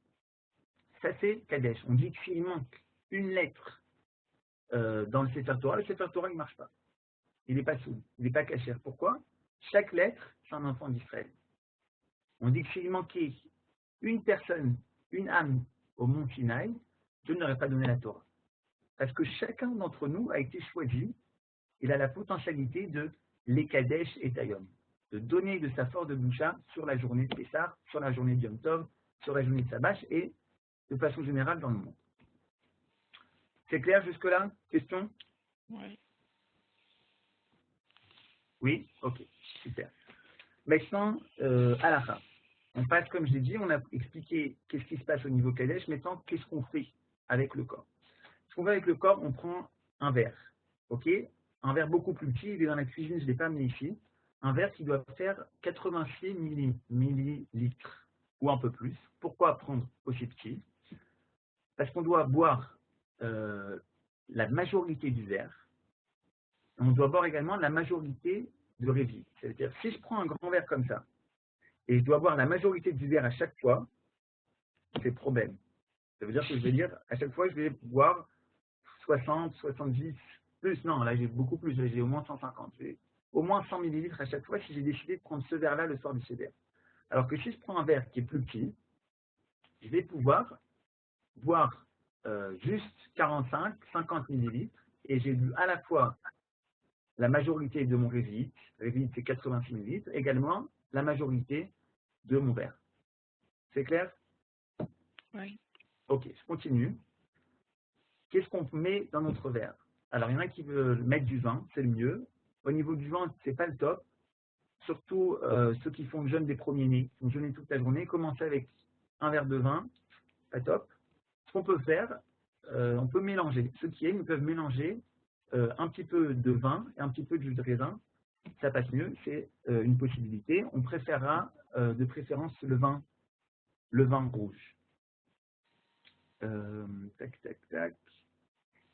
A: Ça c'est Kadesh. On dit que s'il manque une lettre dans le Sefer Torah il ne marche pas. Il n'est pas sous, il n'est pas caché. Pourquoi? Chaque lettre, c'est un enfant d'Israël. On dit que s'il manquait une personne, une âme au mont Sinaï, Dieu n'aurait pas donné la Torah. Parce que chacun d'entre nous a été choisi, il a la potentialité de l'Ekadesh et Tayom, de donner de sa force de boucha sur la journée de Pessah, sur la journée de Yom Tov, sur la journée de Sabash et de façon générale dans le monde. C'est clair jusque-là? Question?
C: Oui.
A: Oui? Ok, super. Maintenant, à la fin. On passe, comme je l'ai dit, on a expliqué qu'est-ce qui se passe au niveau Kadesh. Maintenant, qu'est-ce qu'on fait avec le corps? Ce qu'on fait avec le corps, on prend un verre. Ok? Un verre beaucoup plus petit, il est dans la cuisine, je ne l'ai pas amené ici. Un verre qui doit faire 86 millilitres ou un peu plus. Pourquoi prendre aussi petit? Parce qu'on doit boire la majorité du verre. On doit boire également la majorité de révis. C'est-à-dire, si je prends un grand verre comme ça, et je dois boire la majorité du verre à chaque fois, c'est problème. Ça veut dire que je vais dire, à chaque fois, je vais boire 60, 70, plus. Non, là, j'ai beaucoup plus. J'ai au moins 150. J'ai au moins 100 millilitres à chaque fois si j'ai décidé de prendre ce verre-là le soir du Seder. Alors que si je prends un verre qui est plus petit, je vais pouvoir boire juste 45, 50 millilitres et j'ai bu à la fois la majorité de mon révite c'est 86 millilitres, également la majorité de mon verre. C'est clair?
C: Oui.
A: Ok, je continue. Qu'est-ce qu'on met dans notre verre? Alors, il y en a qui veulent mettre du vin, c'est le mieux. Au niveau du vin, c'est pas le top. Surtout ceux qui font le jeûne des premiers-nés, qui font jeûner toute la journée, commencer avec un verre de vin, pas top. Ce qu'on peut faire, on peut mélanger. Ceux qui aiment, ils peuvent mélanger un petit peu de vin et un petit peu de jus de raisin. Ça passe mieux, c'est une possibilité. On préférera de préférence le vin rouge. Tac, tac, tac.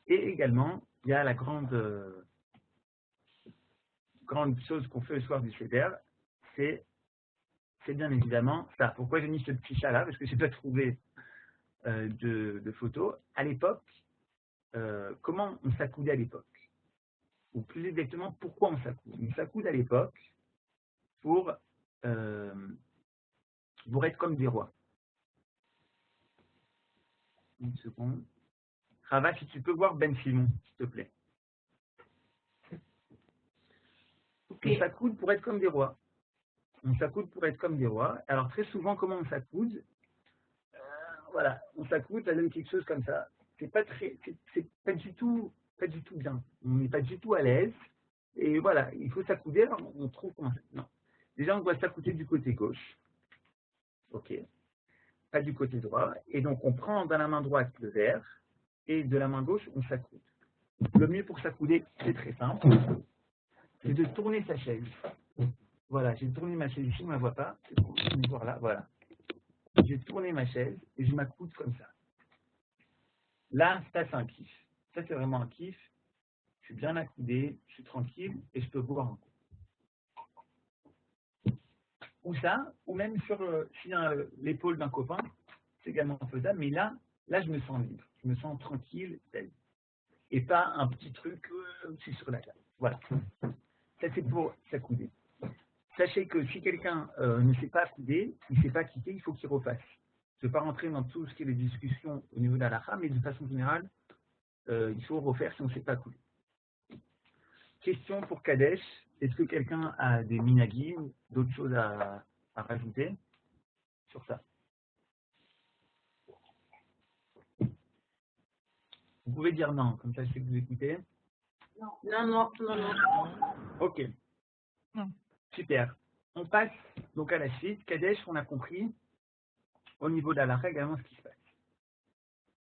A: Et également, il y a la grande chose qu'on fait le soir du Seder, c'est bien évidemment ça. Pourquoi j'ai mis ce petit chat-là? Parce que je n'ai pas trouvé de photos. À l'époque, comment on s'accoudait à l'époque? Ou plus exactement, pourquoi on s'accoude? On s'accoude à l'époque pour être comme des rois. Une seconde. Rava, si tu peux voir Ben Simon, s'il te plaît.
E: Okay.
A: On s'accoude pour être comme des rois. On s'accoude pour être comme des rois. Alors très souvent, comment on s'accoude? Voilà, on s'accoude, ça donne quelque chose comme ça. C'est pas pas du tout bien. On n'est pas du tout à l'aise. Et voilà, il faut s'accouder. Alors on trouve comment. Non. Déjà, on doit s'accouder du côté gauche. Ok. Pas du côté droit. Et donc, on prend dans la main droite le verre et de la main gauche, on s'accoude. Le mieux pour s'accouder, c'est très simple. C'est de tourner sa chaise. Voilà, j'ai tourné ma chaise ici, on ne la voit pas. On est voir là, voilà. J'ai tourné ma chaise et je m'accoude comme ça. Là, ça c'est un kiff. Ça c'est vraiment un kiff. Je suis bien accoudé, je suis tranquille et je peux boire un coup. Ou ça, ou même sur l'épaule d'un copain, c'est également faisable. Mais là, je me sens libre. Je me sens tranquille, et pas un petit truc aussi sur la table. Voilà. Ça c'est pour s'accouder. Sachez que si quelqu'un ne s'est pas accoudé, il ne s'est pas quitté, il faut qu'il refasse. Je ne vais pas rentrer dans tout ce qui est les discussions au niveau de la halakha, mais de façon générale, il faut refaire si on ne s'est pas accoudé. Question pour Kadesh. Est-ce que quelqu'un a des minagim, d'autres choses à rajouter sur ça? Vous pouvez dire non, comme ça je sais que vous écoutez.
E: Non.
A: Ok.
C: Non.
A: Super. On passe donc à la suite. Kadesh, on a compris au niveau de la halakha également ce qui se passe.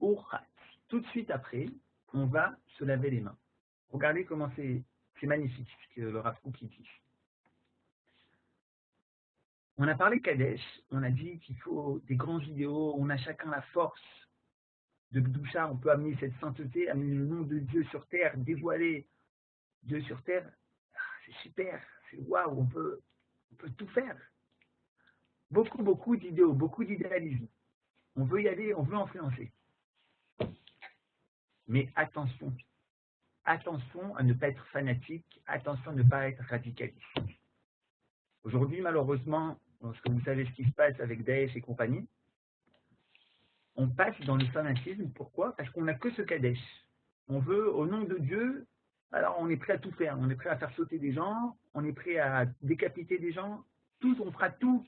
A: Urchat. Tout de suite après, on va se laver les mains. Regardez comment c'est magnifique ce que le Rav Kook dit. On a parlé Kadesh, on a dit qu'il faut des grands idéaux, on a chacun la force de Gdusha, on peut amener cette sainteté, amener le nom de Dieu sur terre, dévoiler Dieu sur terre. C'est super, c'est waouh, on peut tout faire. Beaucoup d'idéaux, beaucoup d'idéalisme. On veut y aller, on veut influencer. Mais attention à ne pas être fanatique, attention à ne pas être radicaliste. Aujourd'hui, malheureusement, parce que vous savez ce qui se passe avec Daesh et compagnie, on passe dans le fanatisme. Pourquoi? Parce qu'on n'a que ce Kadesh. On veut, au nom de Dieu, alors on est prêt à tout faire. On est prêt à faire sauter des gens, on est prêt à décapiter des gens. On fera tout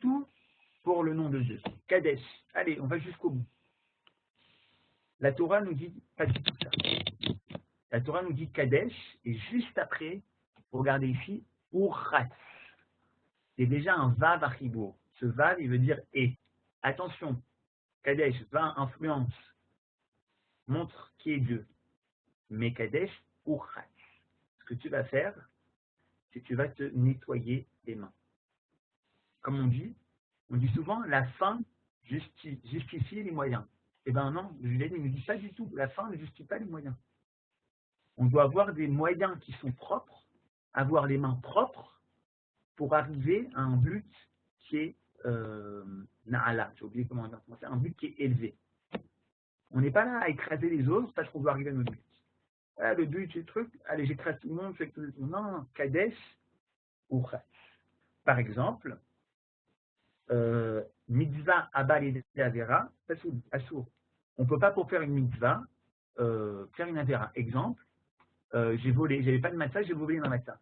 A: pour le nom de Dieu. Kadesh. Allez, on va jusqu'au bout. La Torah nous dit pas du tout ça. La Torah nous dit Kadesh, et juste après, regardez ici, Urchat. C'est déjà un Vav à Chibour. Ce Vav, il veut dire et. Attention, Kadesh, va, influence, montre qui est Dieu. Mais Kadesh, Urchat. Ce que tu vas faire, c'est que tu vas te nettoyer les mains. Comme on dit souvent, la fin justifie les moyens. Eh bien non, le judaïsme ne dit pas du tout. La fin ne justifie pas les moyens. On doit avoir des moyens qui sont propres, avoir les mains propres pour arriver à un but qui est Na'ala. J'ai oublié comment dire en français, un but qui est élevé. On n'est pas là à écraser les autres parce qu'on doit arriver à notre but. Ah, le but, c'est le truc, allez, j'écrase tout le monde, je fais tout le monde. Non, Kadesh ou Khatz. Par exemple, mitzvah abal et avera, assour. On ne peut pas pour faire une mitzvah faire une avera. Exemple, j'ai volé, j'avais pas de matzah, j'ai volé un matzah.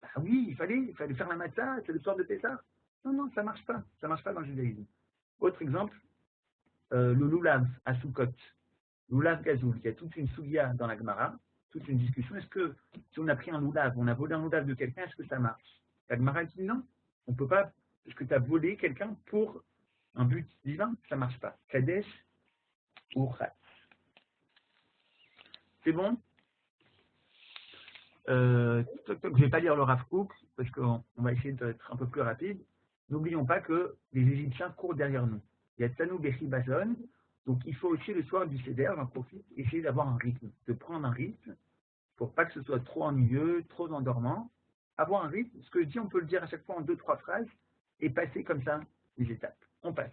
A: Ah oui, il fallait faire la matzah, c'est le soir de Pessah. Non, ça marche pas dans le judaïsme. Autre exemple, le loulav à Soukot, loulav gazoul. Il y a toute une soulia dans la Gemara, toute une discussion. Est-ce que si on a pris un loulav, on a volé un loulav de quelqu'un, est-ce que ça marche? La Gemara dit non, on ne peut pas, parce que tu as volé quelqu'un pour un but divin, ça ne marche pas. Kadesh ou Khatz. C'est bon? Je ne vais pas lire le Rav Kook, parce qu'on va essayer d'être un peu plus rapide. N'oublions pas que les Égyptiens courent derrière nous. Il y a Tsanou Bechi Bazon, donc il faut aussi le soir du Seder, j'en profite, essayer d'avoir un rythme, de prendre un rythme, pour pas que ce soit trop ennuyeux, trop endormant. Avoir un rythme, ce que je dis, on peut le dire à chaque fois en 2-3 phrases, et passer comme ça les étapes. On passe.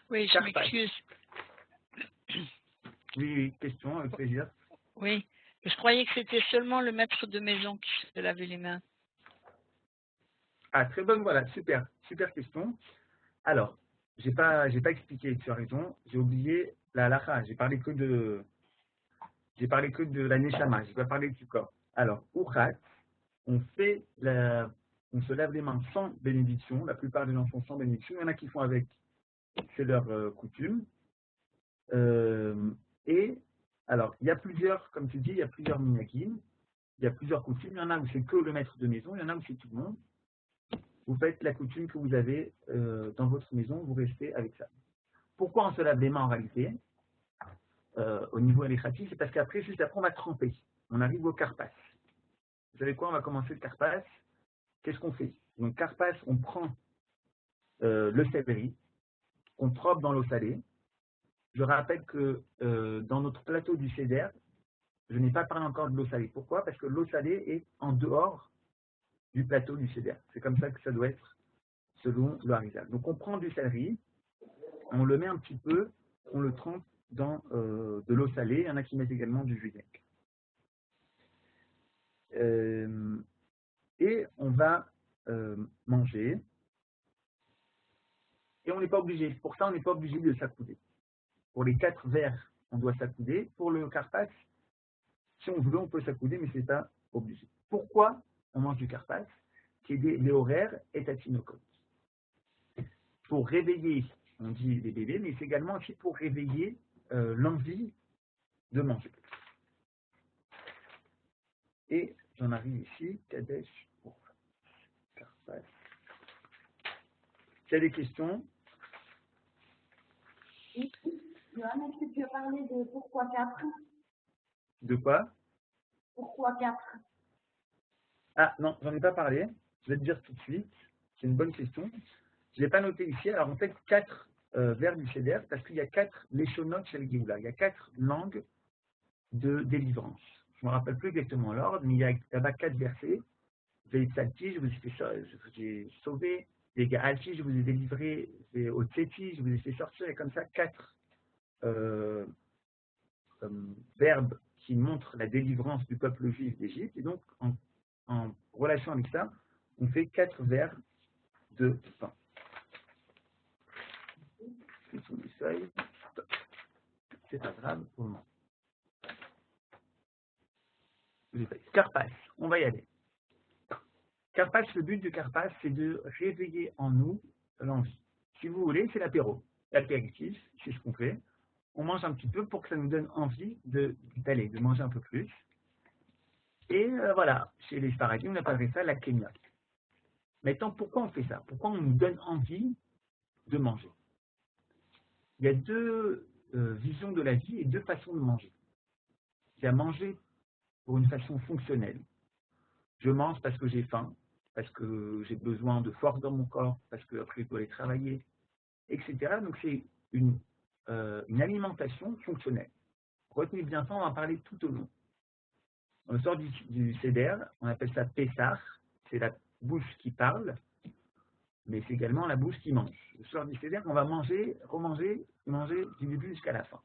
C: Oui, je m'excuse.
A: Oui, question, avec plaisir.
C: Oui, je croyais que c'était seulement le maître de maison qui se lavait les mains.
A: Ah, très bonne, voilà, super question. Alors, j'ai pas expliqué, tu as raison, j'ai oublié la halakha, j'ai parlé que de la neshama, j'ai pas parlé du corps. Alors, Uchat, on se lave les mains sans bénédiction, la plupart des gens font sans bénédiction, il y en a qui font avec, c'est leur coutume. Et alors, il y a plusieurs, comme tu dis, il y a plusieurs minyakim, il y a plusieurs coutumes, il y en a où c'est que le maître de maison, il y en a où c'est tout le monde. Vous faites la coutume que vous avez dans votre maison, vous restez avec ça. Pourquoi on se lave les mains en réalité au niveau aléchati? C'est parce qu'après, juste après, on va tremper. On arrive au karpas. Vous savez quoi? On va commencer le karpas. Qu'est-ce qu'on fait? Donc, karpas, on prend le céleri, on trempe dans l'eau salée. Je rappelle que dans notre plateau du Seder, je n'ai pas parlé encore de l'eau salée. Pourquoi? Parce que l'eau salée est en dehors du plateau du Seder. C'est comme ça que ça doit être selon le harizal. Donc on prend du céleri, on le met un petit peu, on le trempe dans de l'eau salée. Il y en a qui mettent également du jus d'œuf. Et on va manger. Et on n'est pas obligé. Pour ça, on n'est pas obligé de s'accouder. Pour les 4 verres, on doit s'accouder. Pour le karpas, si on veut, on peut s'accouder, mais ce n'est pas obligé. Pourquoi on mange du karpas? Qui est les horaires et tatinokot. Pour réveiller, on dit les bébés, mais c'est également aussi pour réveiller l'envie de manger. Et j'en arrive ici, Kadesh pour karpas. Il y a des questions?
B: Oui. Johan, est-ce que tu as parlé de pourquoi 4?
A: De quoi?
B: Pourquoi 4?
A: Ah non, j'en ai pas parlé. Je vais te dire tout de suite. C'est une bonne question. Je ne l'ai pas noté ici. Alors en fait, 4 vers du Seder, parce qu'il y a 4 léchonotes chez le Géoula. Il y a 4 langues de délivrance. Je ne me rappelle plus exactement l'ordre, mais il y a là-bas 4 versets. Veitsalti, je vous ai sauvé. Les gars, Alti, je vous ai délivré. Au Tseti, je vous ai fait sortir. Et comme ça, 4 verbes qui montrent la délivrance du peuple juif d'Égypte. Et donc, en relation avec ça, on fait 4 vers de pain. C'est pas grave pour le moment. Karpas, on va y aller. Karpas, le but du karpas, c'est de réveiller en nous l'envie. Si vous voulez, c'est l'apéro. L'apéritif, c'est ce qu'on fait. On mange un petit peu pour que ça nous donne envie d'aller, de manger un peu plus. Et voilà, chez les Sfaradim, on appellerait ça la kémia. Maintenant, pourquoi on fait ça? Pourquoi on nous donne envie de manger? Il y a 2 visions de la vie et 2 façons de manger. Il y a manger pour une façon fonctionnelle. Je mange parce que j'ai faim, parce que j'ai besoin de force dans mon corps, parce qu'après je dois aller travailler, etc. Donc c'est une alimentation fonctionnelle. Retenez bien ça, on va en parler tout au long. On sort du Seder, on appelle ça Pessah, c'est la bouche qui parle, mais c'est également la bouche qui mange. Le soir du Seder, on va manger, remanger, manger du début jusqu'à la fin.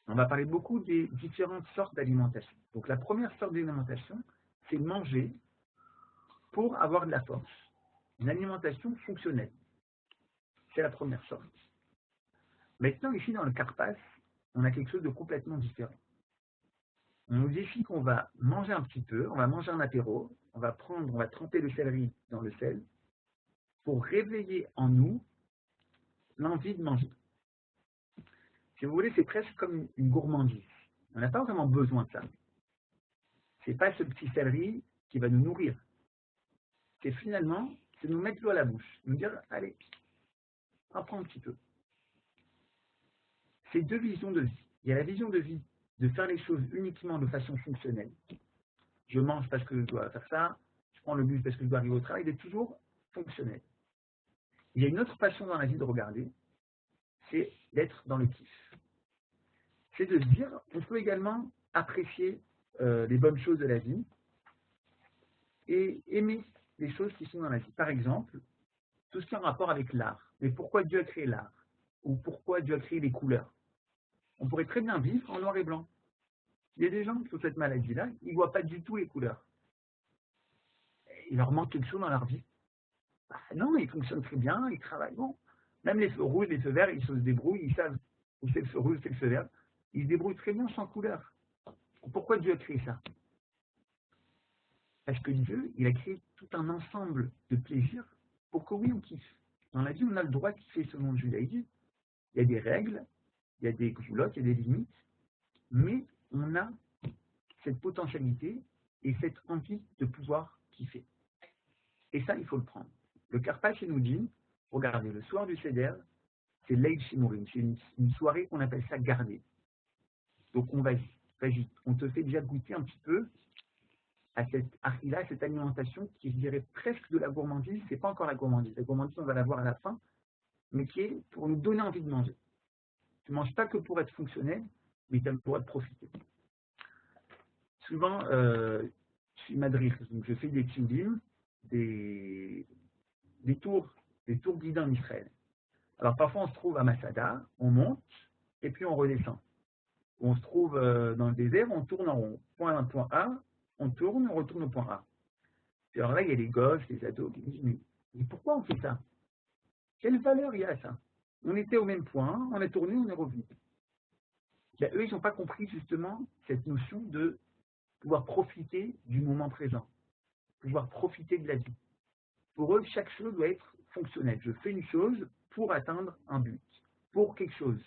A: On va parler beaucoup des différentes sortes d'alimentation. Donc la première sorte d'alimentation, c'est manger pour avoir de la force. Une alimentation fonctionnelle. C'est la première sorte. Maintenant, ici, dans le karpas, on a quelque chose de complètement différent. On nous dit qu'on va manger un petit peu, on va manger un apéro, on va tremper le céleri dans le sel pour réveiller en nous l'envie de manger. Si vous voulez, c'est presque comme une gourmandise. On n'a pas vraiment besoin de ça. Ce n'est pas ce petit céleri qui va nous nourrir. C'est finalement, c'est nous mettre l'eau à la bouche, nous dire, allez, apprends un petit peu. C'est deux visions de vie. Il y a la vision de vie de faire les choses uniquement de façon fonctionnelle. Je mange parce que je dois faire ça, je prends le bus parce que je dois arriver au travail, il est toujours fonctionnel. Il y a une autre façon dans la vie de regarder, c'est d'être dans le kiff. C'est de se dire, on peut également apprécier les bonnes choses de la vie et aimer les choses qui sont dans la vie. Par exemple, tout ce qui est en rapport avec l'art. Mais pourquoi Dieu a créé l'art? Ou pourquoi Dieu a créé les couleurs? On pourrait très bien vivre en noir et blanc. Il y a des gens qui ont cette maladie-là, ils ne voient pas du tout les couleurs. Il leur manque quelque chose dans leur vie. Bah non, ils fonctionnent très bien, ils travaillent. Bon. Même les feux rouges, les feux verts, ils se débrouillent, ils savent où c'est le feu rouge, c'est le feu vert. Ils se débrouillent très bien sans couleur. Pourquoi Dieu a créé ça? Parce que Dieu, il a créé tout un ensemble de plaisirs pour que oui, on kiffe. Dans la vie, on a le droit de kiffer selon le judaïsme. Il y a des règles, il y a des goulottes, il y a des limites, mais on a cette potentialité et cette envie de pouvoir kiffer. Et ça, il faut le prendre. Le Karpache nous dit, regardez, le soir du Seder, c'est Leil Shimurim, c'est une soirée qu'on appelle ça gardée. Donc on va vite, on te fait déjà goûter un petit peu à cette achila, cette alimentation qui, je dirais, presque de la gourmandise. C'est pas encore la gourmandise. La gourmandise, on va la voir à la fin, mais qui est pour nous donner envie de manger. Tu ne manges pas que pour être fonctionnel, mais pour être profiter. Souvent, je suis madrich, donc je fais des tchoudim, des tours guidés en Israël. Alors parfois, on se trouve à Masada, on monte, et puis on redescend. On se trouve dans le désert, on tourne en rond. Point A, on tourne, on retourne au point A. Et alors là, il y a les gosses, les ados qui disent, mais pourquoi on fait ça? Quelle valeur il y a à ça? On était au même point, on est tourné, on est revenu. Là, eux, ils n'ont pas compris justement cette notion de pouvoir profiter du moment présent, pouvoir profiter de la vie. Pour eux, chaque chose doit être fonctionnelle. Je fais une chose pour atteindre un but, pour quelque chose.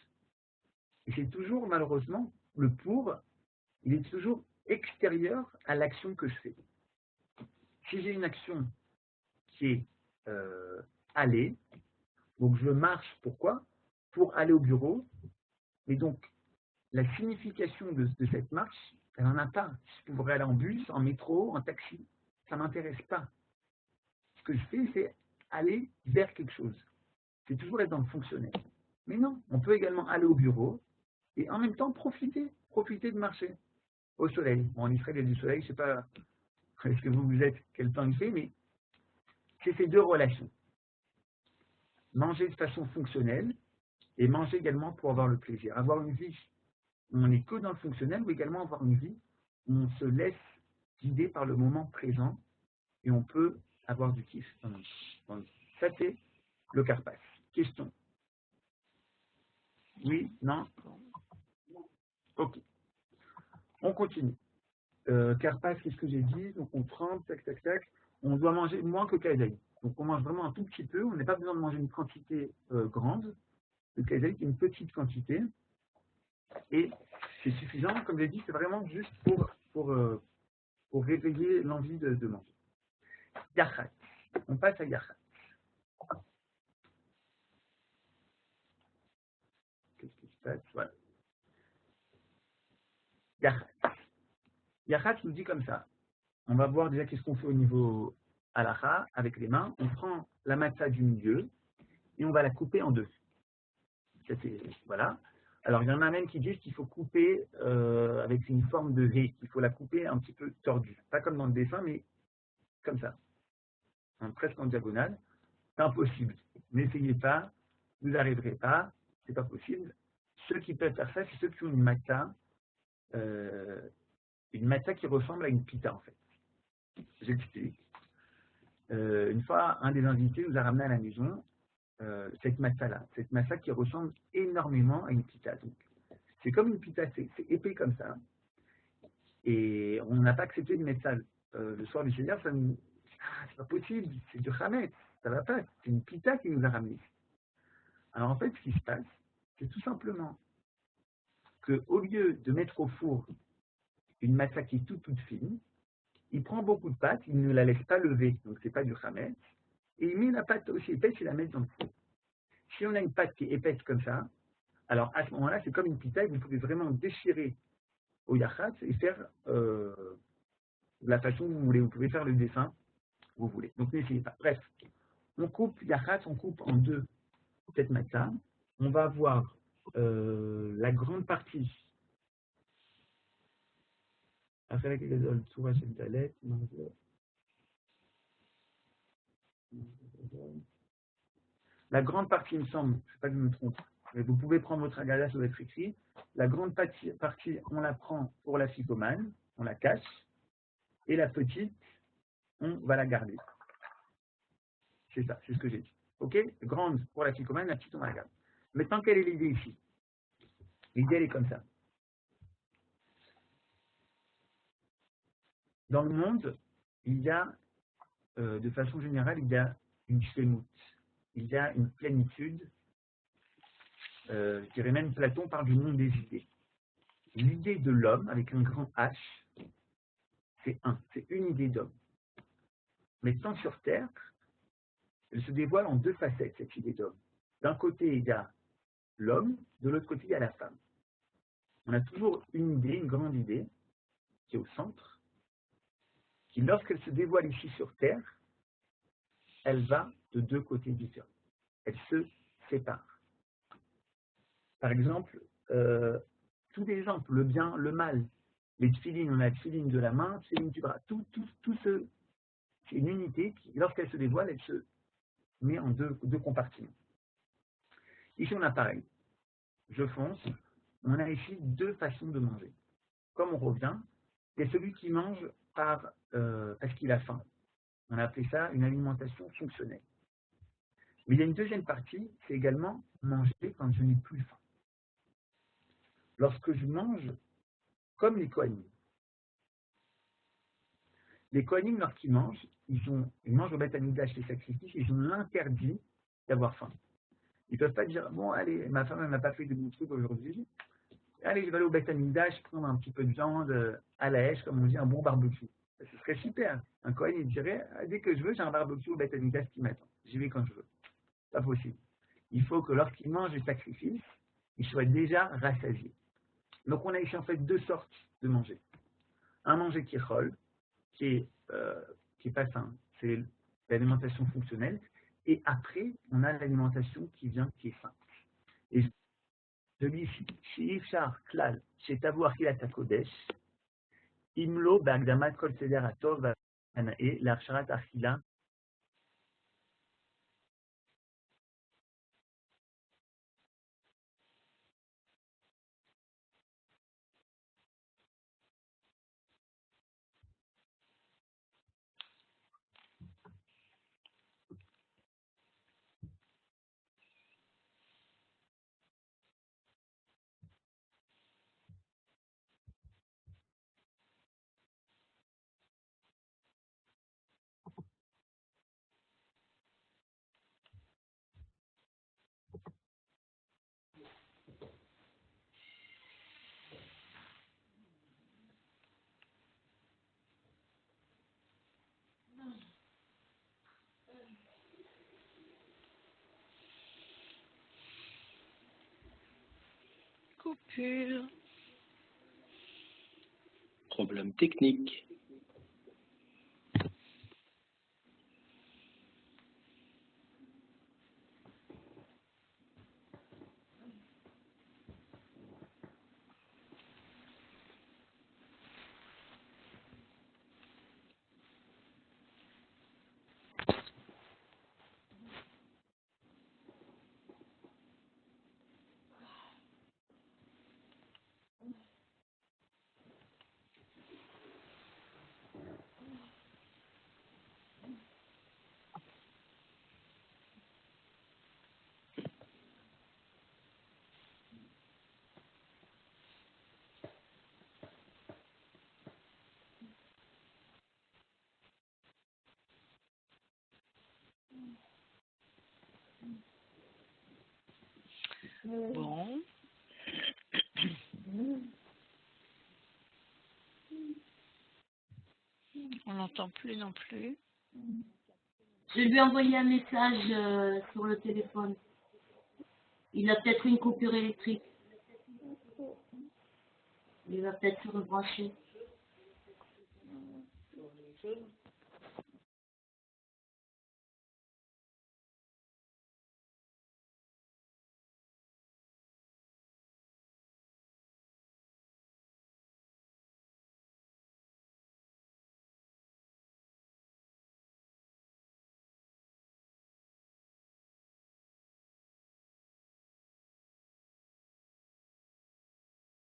A: Et c'est toujours, malheureusement, le pour, il est toujours extérieur à l'action que je fais. Si j'ai une action qui est aller, donc je marche, pourquoi? Pour aller au bureau, mais donc la signification de cette marche, elle n'en a pas. Je pourrais aller en bus, en métro, en taxi, ça ne m'intéresse pas. Ce que je fais, c'est aller vers quelque chose. C'est toujours être dans le fonctionnel. Mais non, on peut également aller au bureau et en même temps profiter de marcher au soleil. Bon, en Israël, il y a du soleil, je ne sais pas est-ce que vous êtes, quel temps il fait, mais c'est ces deux relations. Manger de façon fonctionnelle et manger également pour avoir le plaisir. Avoir une vie où on n'est que dans le fonctionnel ou également avoir une vie où on se laisse guider par le moment présent et on peut avoir du kiff. Ça, c'est le Karpas. Question. Oui? Non? Ok. On continue. Karpas, qu'est-ce que j'ai dit? Donc on trempe, tac, tac, tac. On doit manger moins que Kazaï. Donc on mange vraiment un tout petit peu. On n'a pas besoin de manger une quantité grande. Le Kazaï, c'est une petite quantité. Et c'est suffisant. Comme j'ai dit, c'est vraiment juste pour réveiller l'envie de manger. Yachat. On passe à Yachat. Qu'est-ce qui se passe? Voilà. Yachat. Yachat nous dit comme ça. On va voir déjà qu'est-ce qu'on fait au niveau halakha avec les mains. On prend la matzah du milieu et on va la couper en deux. Voilà. Alors, il y en a même qui disent qu'il faut couper avec une forme de V. Il faut la couper un petit peu tordue. Pas comme dans le dessin, mais comme ça. Presque en diagonale. C'est impossible. N'essayez pas. Vous n'arriverez pas. C'est pas possible. Ceux qui peuvent faire ça, c'est ceux qui ont une matzah qui ressemble à une pita, en fait. J'explique. Une fois, un des invités nous a ramené à la maison cette matzah-là. Cette matzah qui ressemble énormément à une pita. C'est comme une pita, c'est épais comme ça. Et on n'a pas accepté de mettre ça le soir du Seigneur. C'est pas possible, c'est du Hametz, ça va pas. C'est une pita qui nous a ramené. Alors en fait, ce qui se passe, c'est tout simplement qu'au lieu de mettre au four une matzah qui est toute fine, il prend beaucoup de pâte, il ne la laisse pas lever, donc c'est pas du chametz, et il met la pâte aussi épaisse et la met dans le four. Si on a une pâte qui est épaisse comme ça, alors à ce moment-là, c'est comme une pita, vous pouvez vraiment déchirer au yachatz et faire de la façon que vous voulez. Vous pouvez faire le dessin que vous voulez. Donc n'essayez pas. Bref, on coupe yachatz, on coupe en deux cette matzah. On va voir la grande partie. La grande partie, il me semble, je ne sais pas que je me trompe, mais vous pouvez prendre votre agada, ça doit être écrit. La grande partie, on la prend pour la ficomane, on la cache, et la petite, on va la garder. C'est ça, c'est ce que j'ai dit. Ok? Grande pour la ficomane, la petite, on va la garder. Maintenant, quelle est l'idée ici? L'idée, elle est comme ça. Dans le monde, il y a, de façon générale, il y a une shlemut. Il y a une plénitude. Je dirais même, Platon parle du monde des idées. L'idée de l'homme, avec un grand H, c'est une idée d'homme. Mais tant sur Terre, elle se dévoile en deux facettes, cette idée d'homme. D'un côté, il y a l'homme, de l'autre côté, il y a la femme. On a toujours une idée, une grande idée, qui est au centre, qui, lorsqu'elle se dévoile ici sur Terre, elle va de deux côtés différents. Elle se sépare. Par exemple, tous les exemples, le bien, le mal, les tfilines, on a tfilines de la main, tfilines du bras, tout c'est une unité qui, lorsqu'elle se dévoile, elle se met en deux compartiments. Ici, on a pareil. Je fonce. On a ici deux façons de manger. Comme on revient, il y a celui qui mange parce qu'il a faim. On a appelé ça une alimentation fonctionnelle. Mais il y a une deuxième partie, c'est également manger quand je n'ai plus faim. Lorsque je mange comme les Kohanim. Les Kohanim, lorsqu'ils mangent, ils mangent au Beth Amikdash les sacrifices, ils ont l'interdit d'avoir faim. Ils ne peuvent pas dire, bon, allez, ma femme, elle m'a pas fait de bons trucs aujourd'hui. Allez, je vais aller au Beth Amikdash, prendre un petit peu de viande à la hache, comme on dit, un bon barbecue. Ce serait super. Un Kohen, il dirait, dès que je veux, j'ai un barbecue au Beth Amikdash qui m'attend. J'y vais quand je veux. Pas possible. Il faut que lorsqu'il mange les sacrifices, il soit déjà rassasié. Donc on a ici en fait deux sortes de manger. Un manger qui roll, qui est pas sain, c'est l'alimentation fonctionnelle. Et après, on a l'alimentation qui est sainte. Et je lis ici, chez Ifshar Klal, chez Tavu Achilat HaKodesh, Imlo B'Agdamat Kol Seder HaTov V'Hanae, L'Arsharat Achila.
C: Coupure.
D: Problème technique.
C: Bon. On n'entend plus non plus.
E: Je lui ai envoyé un message sur le téléphone. Il a peut-être une coupure électrique. Il va peut-être se rebrancher.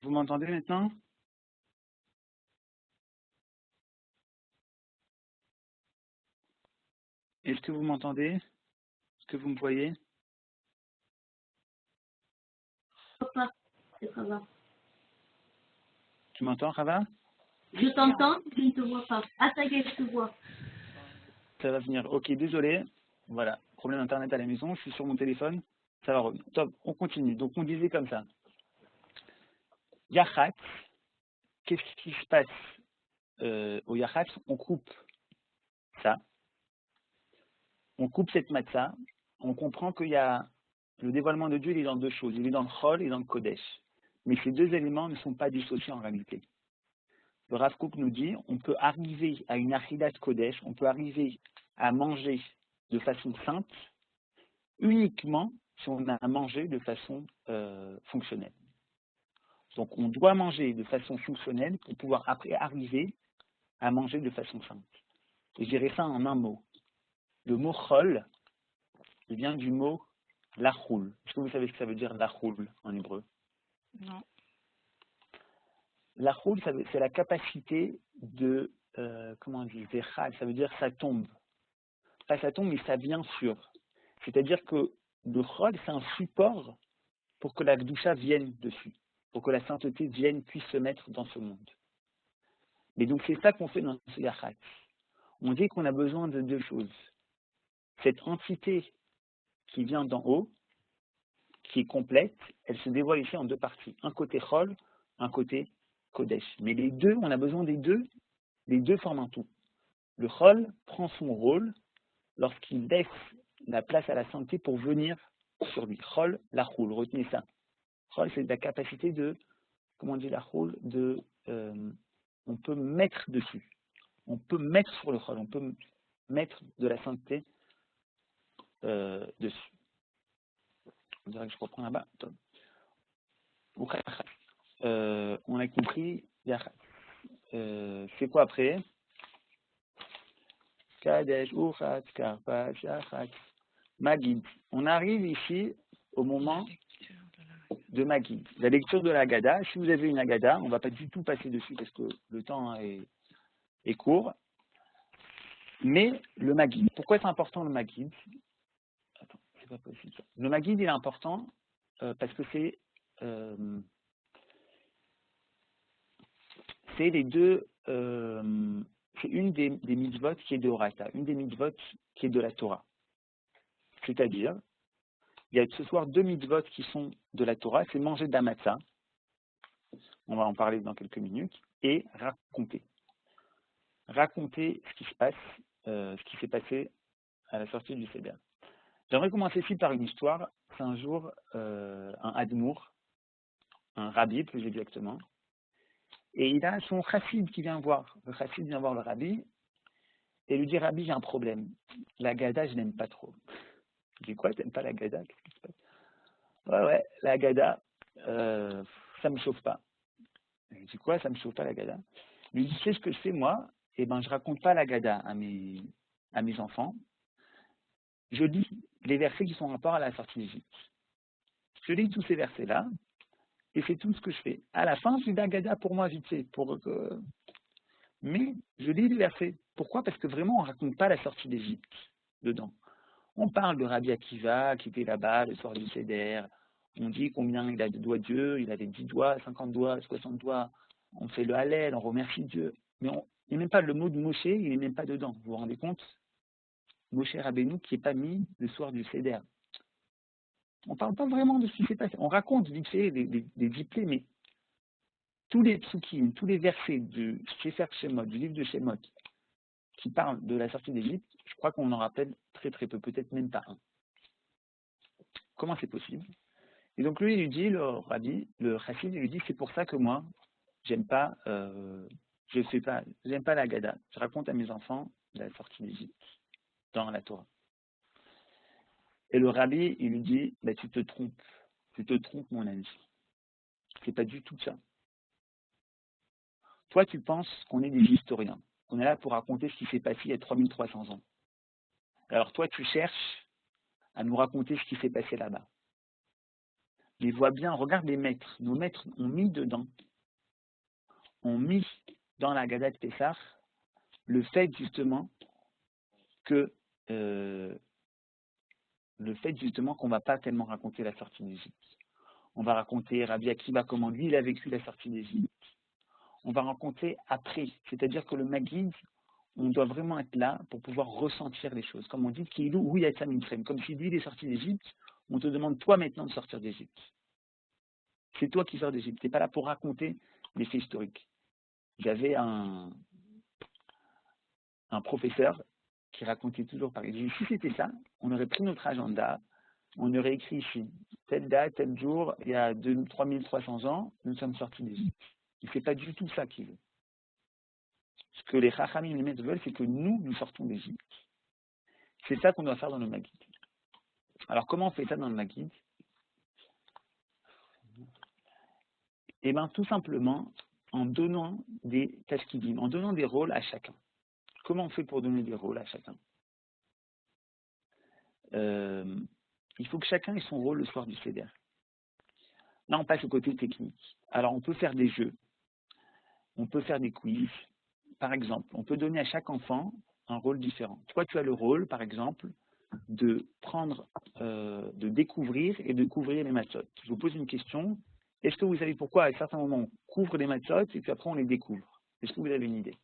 A: Vous m'entendez maintenant? Est-ce que vous m'entendez? Est-ce que vous me voyez?
E: Papa, c'est pas grave.
A: Tu m'entends, Rava?
E: Je t'entends, je ne te vois pas. Ah, ça y est, je te vois.
A: Ça va venir. Ok, désolé. Voilà, problème internet à la maison, je suis sur mon téléphone. Ça va revenir. Top, on continue. Donc on disait comme ça. Yachat, qu'est-ce qui se passe au Yachat? On coupe ça. On coupe cette matzah. On comprend qu'il y a le dévoilement de Dieu, il est dans deux choses. Il est dans le Chol et dans le Kodesh. Mais ces deux éléments ne sont pas dissociés en réalité. Le Rav Kook nous dit, on peut arriver à une Achidat Kodesh, on peut arriver à manger de façon sainte uniquement si on a mangé de façon fonctionnelle. Donc on doit manger de façon fonctionnelle pour pouvoir après arriver à manger de façon sainte. Et je dirais ça en un mot. Le mot chol, il vient du mot lachoul. Est-ce que vous savez ce que ça veut dire lachoul en hébreu?
C: Non.
A: Lachoul, c'est la capacité de, comment on dit, zechal, ça veut dire ça tombe. Pas ça tombe, mais ça vient sur. C'est-à-dire que le chol, c'est un support pour que la gdusha vienne dessus, pour que la sainteté puisse se mettre dans ce monde. Mais donc c'est ça qu'on fait dans ce yachat. On dit qu'on a besoin de deux choses. Cette entité qui vient d'en haut, qui est complète, elle se dévoile ici en deux parties. Un côté chol, un côté kodesh. Mais les deux, on a besoin des deux forment un tout. Le chol prend son rôle lorsqu'il laisse la place à la sainteté pour venir sur lui. Chol, la roule, retenez ça. Chol, c'est la capacité de, comment on dit la roule, de, on peut mettre dessus. On peut mettre sur le chol, on peut mettre de la sainteté dessus. On dirait que je reprends là-bas. On a compris. C'est quoi après? Kadesh, Uchat, Karpa, Shachat, Magid. On arrive ici au moment de Magid, la lecture de la Haggadah. Si vous avez une Haggadah, on ne va pas du tout passer dessus parce que le temps est court. Mais le Magid, pourquoi c'est important le Magid? Attends, c'est pas possible. Le Magid, il est important parce que c'est les deux, c'est une des mitzvot qui est de Horata, une des mitzvot qui est de la Torah. C'est-à-dire, il y a ce soir deux mitzvot qui sont de la Torah, c'est manger de la matzah, on va en parler dans quelques minutes, et raconter. Raconter ce qui se passe, ce qui s'est passé à la sortie du Seder. J'aimerais commencer ici par une histoire. C'est un jour, un admour, un rabbi plus exactement, et il a son chassid qui vient voir. Le chassid vient voir le rabbi et lui dit, Rabbi, j'ai un problème. La Haggadah, je n'aime pas trop. Je dis, quoi, tu n'aimes pas la Haggadah? Qu'est-ce qui se passe? Ouais, la Haggadah, ça ne me chauffe pas. Je dis, quoi, ça ne me chauffe pas la Haggadah? Il lui dit, tu sais ce que je fais, moi? Eh ben, je raconte pas la Haggadah à mes enfants. Je lis les versets qui sont en rapport à la sortie d'Égypte. Je lis tous ces versets-là, et c'est tout ce que je fais. À la fin, je lis la Haggadah pour moi, vite fait, mais je lis les versets. Pourquoi? Parce que vraiment, on ne raconte pas la sortie d'Égypte dedans. On parle de Rabbi Akiva qui était là-bas le soir du Seder. On dit combien il a de doigts Dieu. Il avait 10 doigts, 50 doigts, 60 doigts. On fait le Hallel, on remercie Dieu. Mais il n'y a même pas le mot de Moshe, il n'est même pas dedans. Vous vous rendez compte? Moshe Rabbeinu qui n'est pas mis le soir du Seder.
G: On ne parle pas vraiment de ce qui s'est passé. On raconte vite fait des diplés, mais tous les psukim, tous les versets de Sefer Shemot, du livre de Shemot, qui parlent de la sortie d'Égypte, je crois qu'on en rappelle très très peu, peut-être même pas un. Comment c'est possible? Et donc lui, il lui dit, le rabbi, le chassid, il lui dit, c'est pour ça que moi, j'aime pas la Gada. Je raconte à mes enfants la sortie d'Égypte dans la Torah. Et le rabbi, il lui dit, bah, tu te trompes, mon ami. C'est pas du tout ça. Toi, tu penses qu'on est des historiens, qu'on est là pour raconter ce qui s'est passé il y a 3300 ans. Alors toi, tu cherches à nous raconter ce qui s'est passé là-bas. Mais vois bien, regarde les maîtres. Nos maîtres ont mis dans la Haggadah de Pessah le fait justement qu'on ne va pas tellement raconter la sortie d'Égypte. On va raconter Rabbi Akiva comment lui il a vécu la sortie d'Égypte. On va raconter après, c'est-à-dire que le Maguid, on doit vraiment être là pour pouvoir ressentir les choses. Comme on dit, comme si lui il est sorti d'Égypte, on te demande toi maintenant de sortir d'Égypte. C'est toi qui sors d'Égypte. Tu n'es pas là pour raconter des faits historiques. J'avais un professeur qui racontait toujours par exemple, si c'était ça, on aurait pris notre agenda, on aurait écrit ici, telle date, tel jour, il y a 3300 ans, nous sommes sortis d'Égypte. Et c'est pas du tout ça qu'il veut. Ce que les Chachamim, les maîtres veulent, c'est que nous sortons d'Égypte. C'est ça qu'on doit faire dans le Maguid. Alors comment on fait ça dans le Maguid? Eh bien tout simplement en donnant des tashkidim, en donnant des rôles à chacun. Comment on fait pour donner des rôles à chacun? Il faut que chacun ait son rôle le soir du Seder. Là, on passe au côté technique. Alors, on peut faire des jeux, on peut faire des quiz. Par exemple, on peut donner à chaque enfant un rôle différent. Toi, tu as le rôle, par exemple, de découvrir et de couvrir les matzot. Je vous pose une question. Est-ce que vous savez pourquoi, à un certain moment, on couvre les matzot et puis après, on les découvre? Est-ce que vous avez une idée?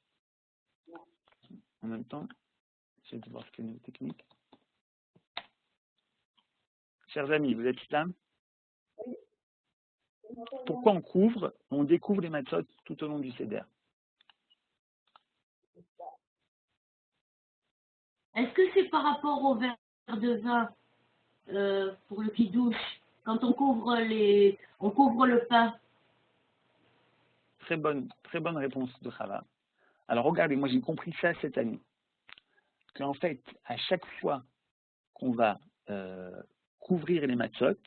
G: En même temps, j'essaie de voir ce que nous technique. Chers amis, vous êtes là? Pourquoi on découvre les matzot tout au long du Seder?
E: Est-ce que c'est par rapport au verre de vin pour le kidouche, quand on couvre le pain?
G: Très bonne réponse de Chava. Alors regardez, moi j'ai compris ça cette année. Qu'en fait, à chaque fois qu'on va couvrir les matzot,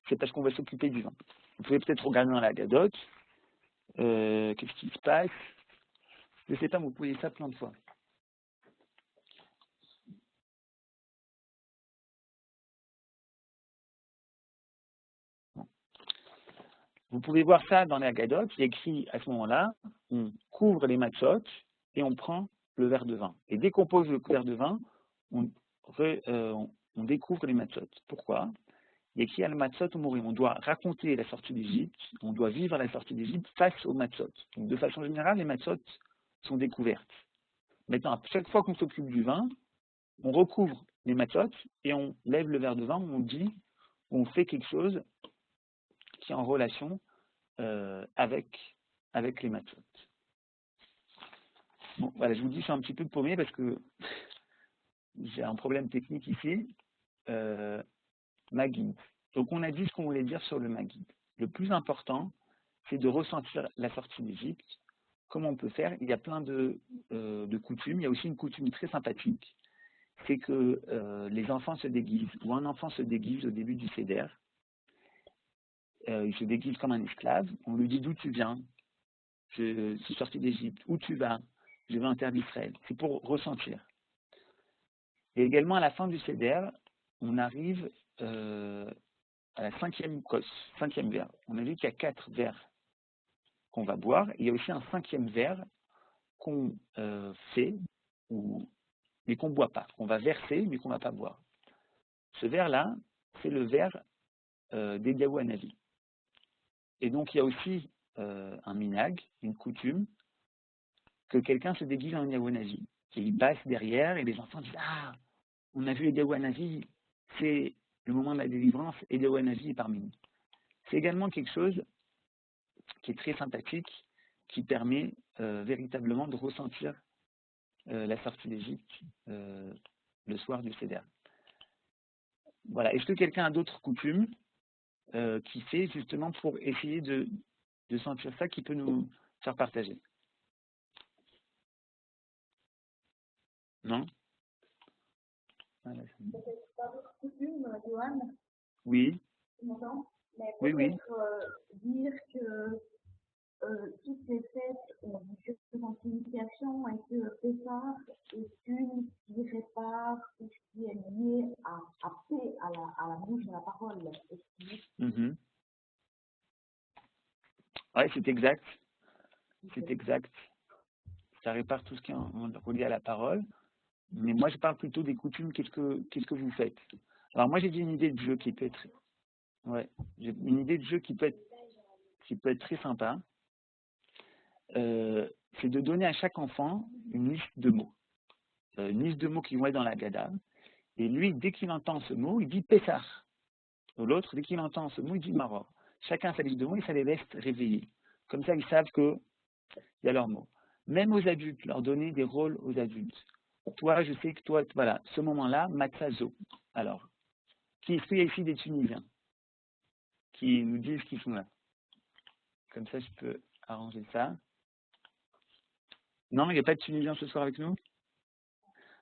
G: c'est parce qu'on va s'occuper du vin. Vous pouvez peut-être regarder dans la Haggadot, qu'est-ce qui se passe. Je ne sais pas, vous pouvez ça plein de fois. Vous pouvez voir ça dans les Haggadot, il y a écrit à ce moment-là, on couvre les matzot et on prend le verre de vin. Et dès qu'on pose le verre de vin, on découvre les matzot. Pourquoi? Il y a écrit al matzot ou mourir. On doit raconter la sortie d'Égypte, on doit vivre la sortie d'Égypte face aux matzot. Donc de façon générale, les matzot sont découvertes. Maintenant, à chaque fois qu'on s'occupe du vin, on recouvre les matzot et on lève le verre de vin, on fait quelque chose qui est en relation avec les matzot. Bon, voilà, je vous dis, je suis un petit peu paumé parce que j'ai un problème technique ici. Maguid. Donc on a dit ce qu'on voulait dire sur le Maguid. Le plus important, c'est de ressentir la sortie d'Égypte. Comment on peut faire? Il y a plein de coutumes. Il y a aussi une coutume très sympathique. C'est que les enfants se déguisent, ou un enfant se déguise au début du Seder. Il se déguise comme un esclave. On lui dit d'où tu viens. Je suis sorti d'Égypte. Où tu vas? Je vais en terre d'Israël. C'est pour ressentir. Et également à la fin du Seder, on arrive à la cinquième verre. On a vu qu'il y a 4 verres qu'on va boire. Et il y a aussi un 5e verre qu'on fait, mais qu'on ne boit pas. On va verser, mais qu'on ne va pas boire. Ce verre-là, c'est le verre d'Eliaou Hanavi. Et donc, il y a aussi un minag, une coutume, que quelqu'un se déguise en Eliaou Hanavi. Et il passe derrière, et les enfants disent « Ah, on a vu Eliaou Hanavi, c'est le moment de la délivrance, et de Wanavi est parmi nous. C'est également quelque chose qui est très sympathique, qui permet véritablement de ressentir la sortie d'Égypte le soir du Seder. Voilà. Est-ce que quelqu'un a d'autres coutumes qui fait justement pour essayer de sentir ça, qui peut nous faire partager? Non? Voilà.
B: Peut-être pas votre coutume, Johan,
G: Oui,
B: tu m'entends? Mais
G: oui, oui.
B: peut-être dire que toutes ces fêtes ont différentes significations et que Pessah est une qui répare tout ce qui est lié à paix, à la bouche de la parole.
G: Mhm. Ouais, c'est exact. C'est exact. Ça répare tout ce qui est relié à la parole. Mais moi, je parle plutôt des coutumes. Qu'est-ce que vous faites? Alors, moi, j'ai dit une idée de jeu qui peut être... Ouais, j'ai une idée de jeu qui peut être très sympa. C'est de donner à chaque enfant une liste de mots. Une liste de mots qui vont être dans la Gada. Et lui, dès qu'il entend ce mot, il dit Pessah. Ou l'autre, dès qu'il entend ce mot, il dit Maror. Chacun sa liste de mots et ça les laisse réveiller. Comme ça, ils savent qu'il y a leurs mots. Même aux adultes, leur donner des rôles aux adultes. Toi, je sais que toi, voilà, ce moment-là, Matzazo. Alors, est-ce qu'il y a ici des Tunisiens qui nous disent qu'ils sont là? Comme ça, je peux arranger ça. Non, il n'y a pas de Tunisiens ce soir avec nous?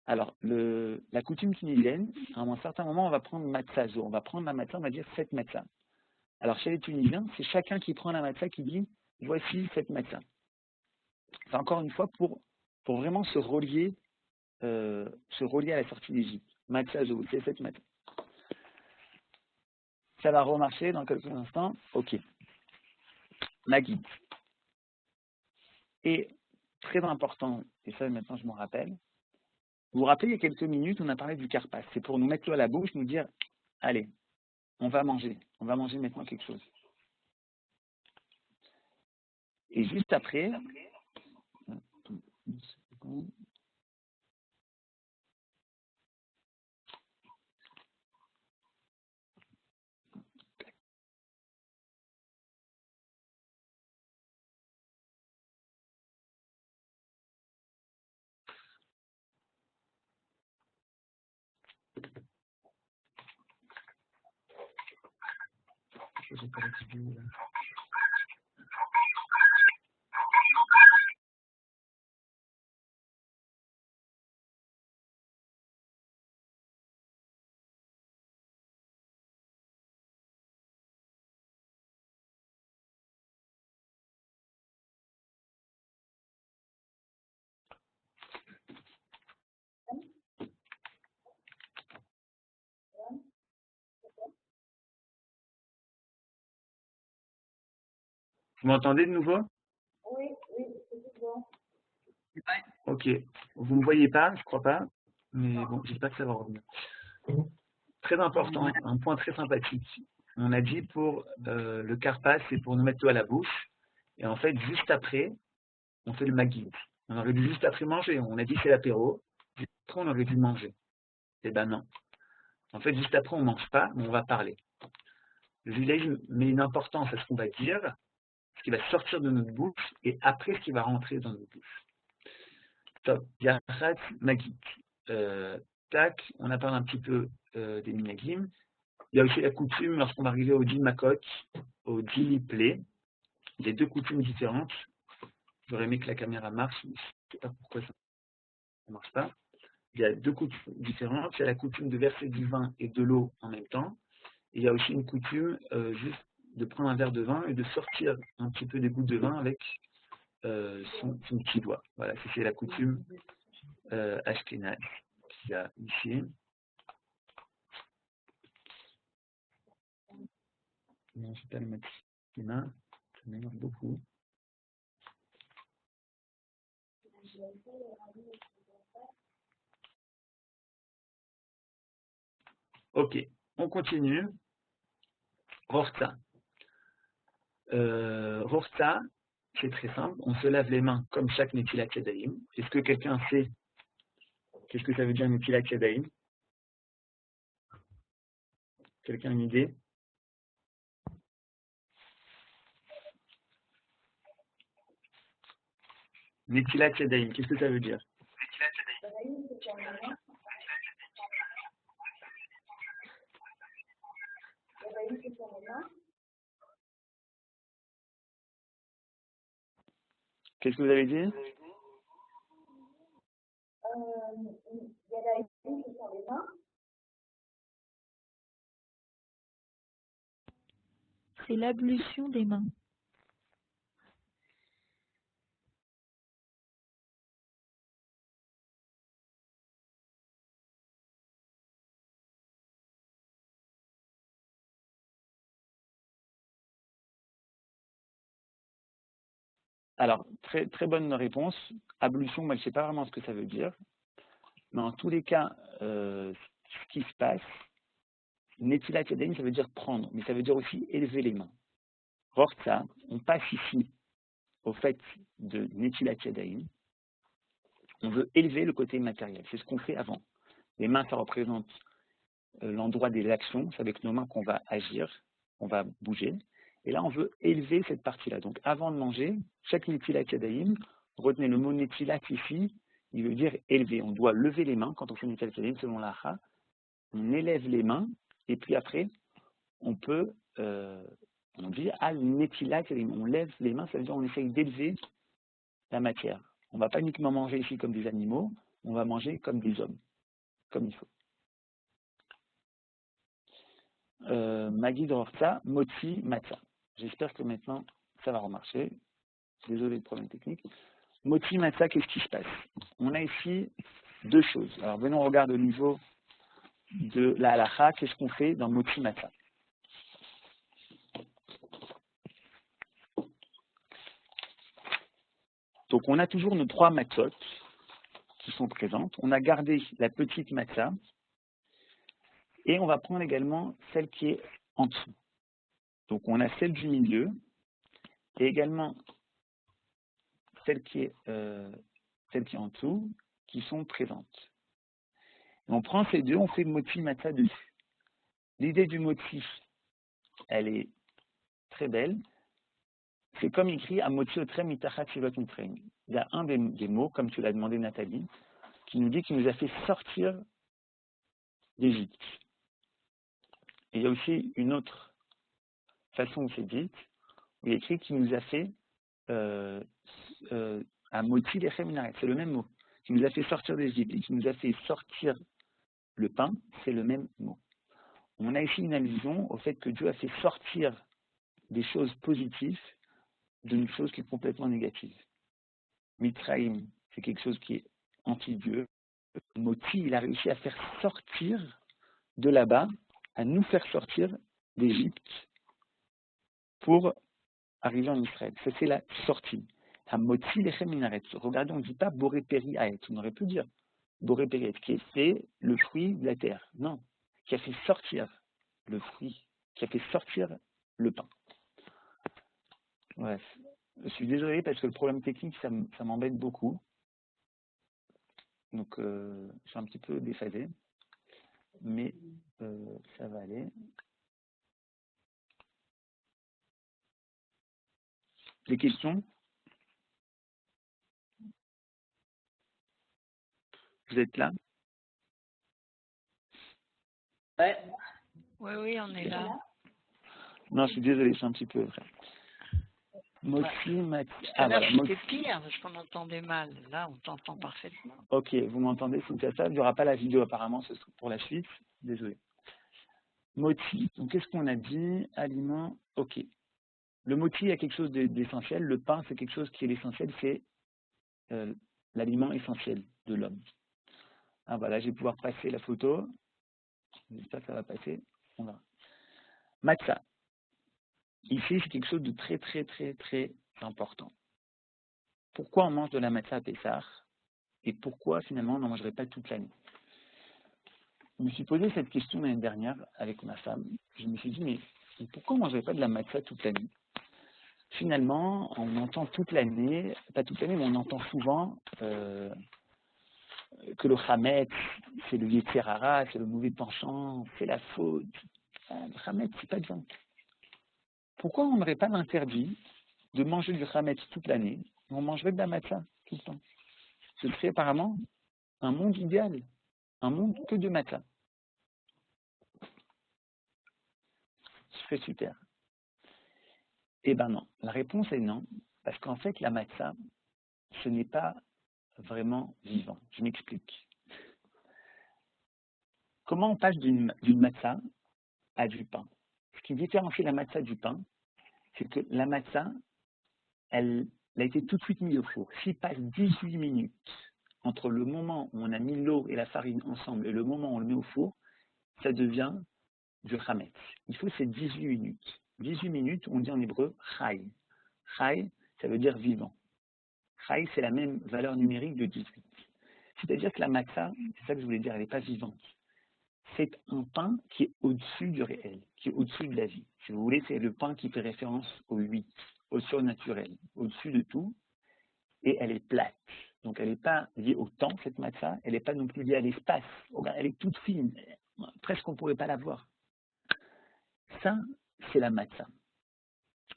G: Alors, la coutume tunisienne, à un certain moment, on va prendre matzazo. On va prendre la matzah, on va dire 7 matzahs. Alors, chez les Tunisiens, c'est chacun qui prend la matzah qui dit « voici cette matzah ». C'est encore une fois pour vraiment se relier à la sortie d'Égypte. Matzazo, c'est cette matzah. Ça va remarcher dans quelques instants. Ok. Maguid. Et très important, et ça maintenant je m'en rappelle, vous vous rappelez, il y a quelques minutes, on a parlé du karpas. C'est pour nous mettre l'eau à la bouche, nous dire, allez, on va manger maintenant quelque chose. Et juste après, j'ai pas la vidéo là. Vous m'entendez de nouveau?
B: Oui, c'est bon.
G: Ok. Vous ne me voyez pas, je crois pas. Mais bon, j'espère que ça va revenir. Très important, un point très sympathique. On a dit pour le karpas, c'est pour nous mettre l'eau à la bouche. Et en fait, juste après, on fait le maguid. On aurait dû juste après manger. On a dit c'est l'apéro. Juste après, on aurait dû manger. Eh ben non. En fait, juste après, on ne mange pas, mais on va parler. Le judaïsme met une importance à ce qu'on va dire, ce qui va sortir de notre bouche, et après ce qui va rentrer dans notre bouche. Top. Yachat Magit. Tac, on a parlé un petit peu des minagim. Il y a aussi la coutume, lorsqu'on va arriver au Din Makot, au Diliplé. Il y a deux coutumes différentes. J'aurais aimé que la caméra marche, mais je ne sais pas pourquoi ça ne marche pas. Il y a deux coutumes différentes. Il y a la coutume de verser du vin et de l'eau en même temps. Et il y a aussi une coutume juste de prendre un verre de vin et de sortir un petit peu des gouttes de vin avec son petit doigt. Voilà, c'est la coutume ashkénaze qu'il y a ici. Non, je ne vais pas le mettre les mains, ça m'énerve beaucoup. Ok, on continue. Rorta. Rorta, c'est très simple. On se lave les mains comme chaque Netilat Yadayim. Est-ce que quelqu'un sait qu'est-ce que ça veut dire Netilat Yadayim?
A: Quelqu'un a une idée? Netilat Yadayim, qu'est-ce que ça veut dire? Qu'est-ce que vous avez dit?
H: C'est l'ablution des mains.
G: Alors, très, très bonne réponse. Ablution, moi, je ne sais pas vraiment ce que ça veut dire. Mais en tous les cas, ce qui se passe, Netilat Yadayim, ça veut dire prendre, mais ça veut dire aussi élever les mains. Or, ça, on passe ici au fait de Netilat Yadayim. On veut élever le côté matériel. C'est ce qu'on fait avant. Les mains, ça représente l'endroit des actions. C'est avec nos mains qu'on va agir, on va bouger. Et là, on veut élever cette partie-là. Donc, avant de manger, chaque Netilat Yadayim, retenez le mot Netilat ici, il veut dire élever. On doit lever les mains quand on fait Netilat Yadayim selon l'Acha. On élève les mains, et puis après, on peut, on dit Al Netilat Yadayim. On lève les mains, ça veut dire on essaye d'élever la matière. On ne va pas uniquement manger ici comme des animaux, on va manger comme des hommes, comme il faut. Magui de Horta, Moti, Matza. J'espère que maintenant ça va remarcher. Désolé de problème technique. Moti, Matza, qu'est-ce qui se passe? On a ici deux choses. Alors venons regarder au niveau de la halacha, qu'est-ce qu'on fait dans Moti, Matza? Donc on a toujours nos trois matzot qui sont présentes. On a gardé la petite matza et on va prendre également celle qui est en dessous. Donc on a celle du milieu et également celle qui est en dessous qui sont présentes. Et on prend ces deux, on fait le moti matza dessus. L'idée du moti, elle est très belle. C'est comme écrit à moti otrem mitachat shivot mitraim. Il y a un des mots, comme tu l'as demandé Nathalie, qui nous dit qu'il nous a fait sortir d'Égypte. Et il y a aussi une autre façon où c'est dit, où il est écrit qu'il nous a fait à moti lechem minaret, c'est le même mot, qui nous a fait sortir d'Égypte et qui nous a fait sortir le pain, c'est le même mot. On a ici une allusion au fait que Dieu a fait sortir des choses positives d'une chose qui est complètement négative. Mitraim, c'est quelque chose qui est anti-Dieu. Moti, il a réussi à faire sortir de là-bas, à nous faire sortir d'Égypte pour arriver en Israël. Ça, c'est la sortie. Moti lechem minaret. Regardez, on ne dit pas boré peri aet. On aurait pu dire boré peri aet, qui est le fruit de la terre. Non, qui a fait sortir le fruit, qui a fait sortir le pain. Bref, je suis désolé parce que le problème technique, ça m'embête beaucoup. Donc, je suis un petit peu déphasé, mais ça va aller. Des questions? Vous êtes là?
C: Ouais. Oui, on est là.
G: Non, je suis désolé, je suis un petit peu vrai. Moti, Mati. Ah,
C: Là,
G: voilà.
C: c'était pire parce qu'on entendait mal. Là, on t'entend parfaitement.
G: Ok, vous m'entendez, c'est ça. Il n'y aura pas la vidéo apparemment pour la suite. Désolé. Moti. Donc, qu'est-ce qu'on a dit? Aliment. Ok. Le moti, il y a quelque chose d'essentiel. Le pain, c'est quelque chose qui est l'essentiel. C'est l'aliment essentiel de l'homme. Ah, voilà, je vais pouvoir passer la photo. J'espère que ça va passer. On va. Matzah. Ici, c'est quelque chose de très, très, très, très important. Pourquoi on mange de la matzah à Pessah et pourquoi finalement on n'en mangerait pas toute l'année? Je me suis posé cette question l'année dernière avec ma femme. Je me suis dit, mais pourquoi on ne mangerait pas de la matzah toute l'année? Finalement, on entend toute l'année, pas toute l'année, mais on entend souvent que le chametz, c'est le yetzer hara, c'est le mauvais penchant, c'est la faute. Le Hametz, c'est pas bien. Pourquoi on n'aurait pas l'interdit de manger du Hametz toute l'année et on mangerait de la matzah tout le temps? Ce serait apparemment un monde idéal, un monde que de matzah. Ce serait super. Eh ben non, la réponse est non, parce qu'en fait la matzah, ce n'est pas vraiment vivant. Je m'explique. Comment on passe d'une matzah à du pain? Ce qui différencie la matzah du pain, c'est que la matzah, elle a été tout de suite mise au four. S'il passe 18 minutes entre le moment où on a mis l'eau et la farine ensemble et le moment où on le met au four, ça devient du hametz. Il faut ces 18 minutes. 18 minutes, on dit en hébreu chai. Chai, ça veut dire vivant. Chai, c'est la même valeur numérique de 18. C'est-à-dire que la matzah, c'est ça que je voulais dire, elle n'est pas vivante. C'est un pain qui est au-dessus du réel, qui est au-dessus de la vie. Si vous voulez, c'est le pain qui fait référence au 8, au surnaturel, au-dessus de tout, et elle est plate. Donc elle n'est pas liée au temps, cette matzah, elle n'est pas non plus liée à l'espace. Elle est toute fine, presque on ne pourrait pas la voir. Ça, c'est la matzah.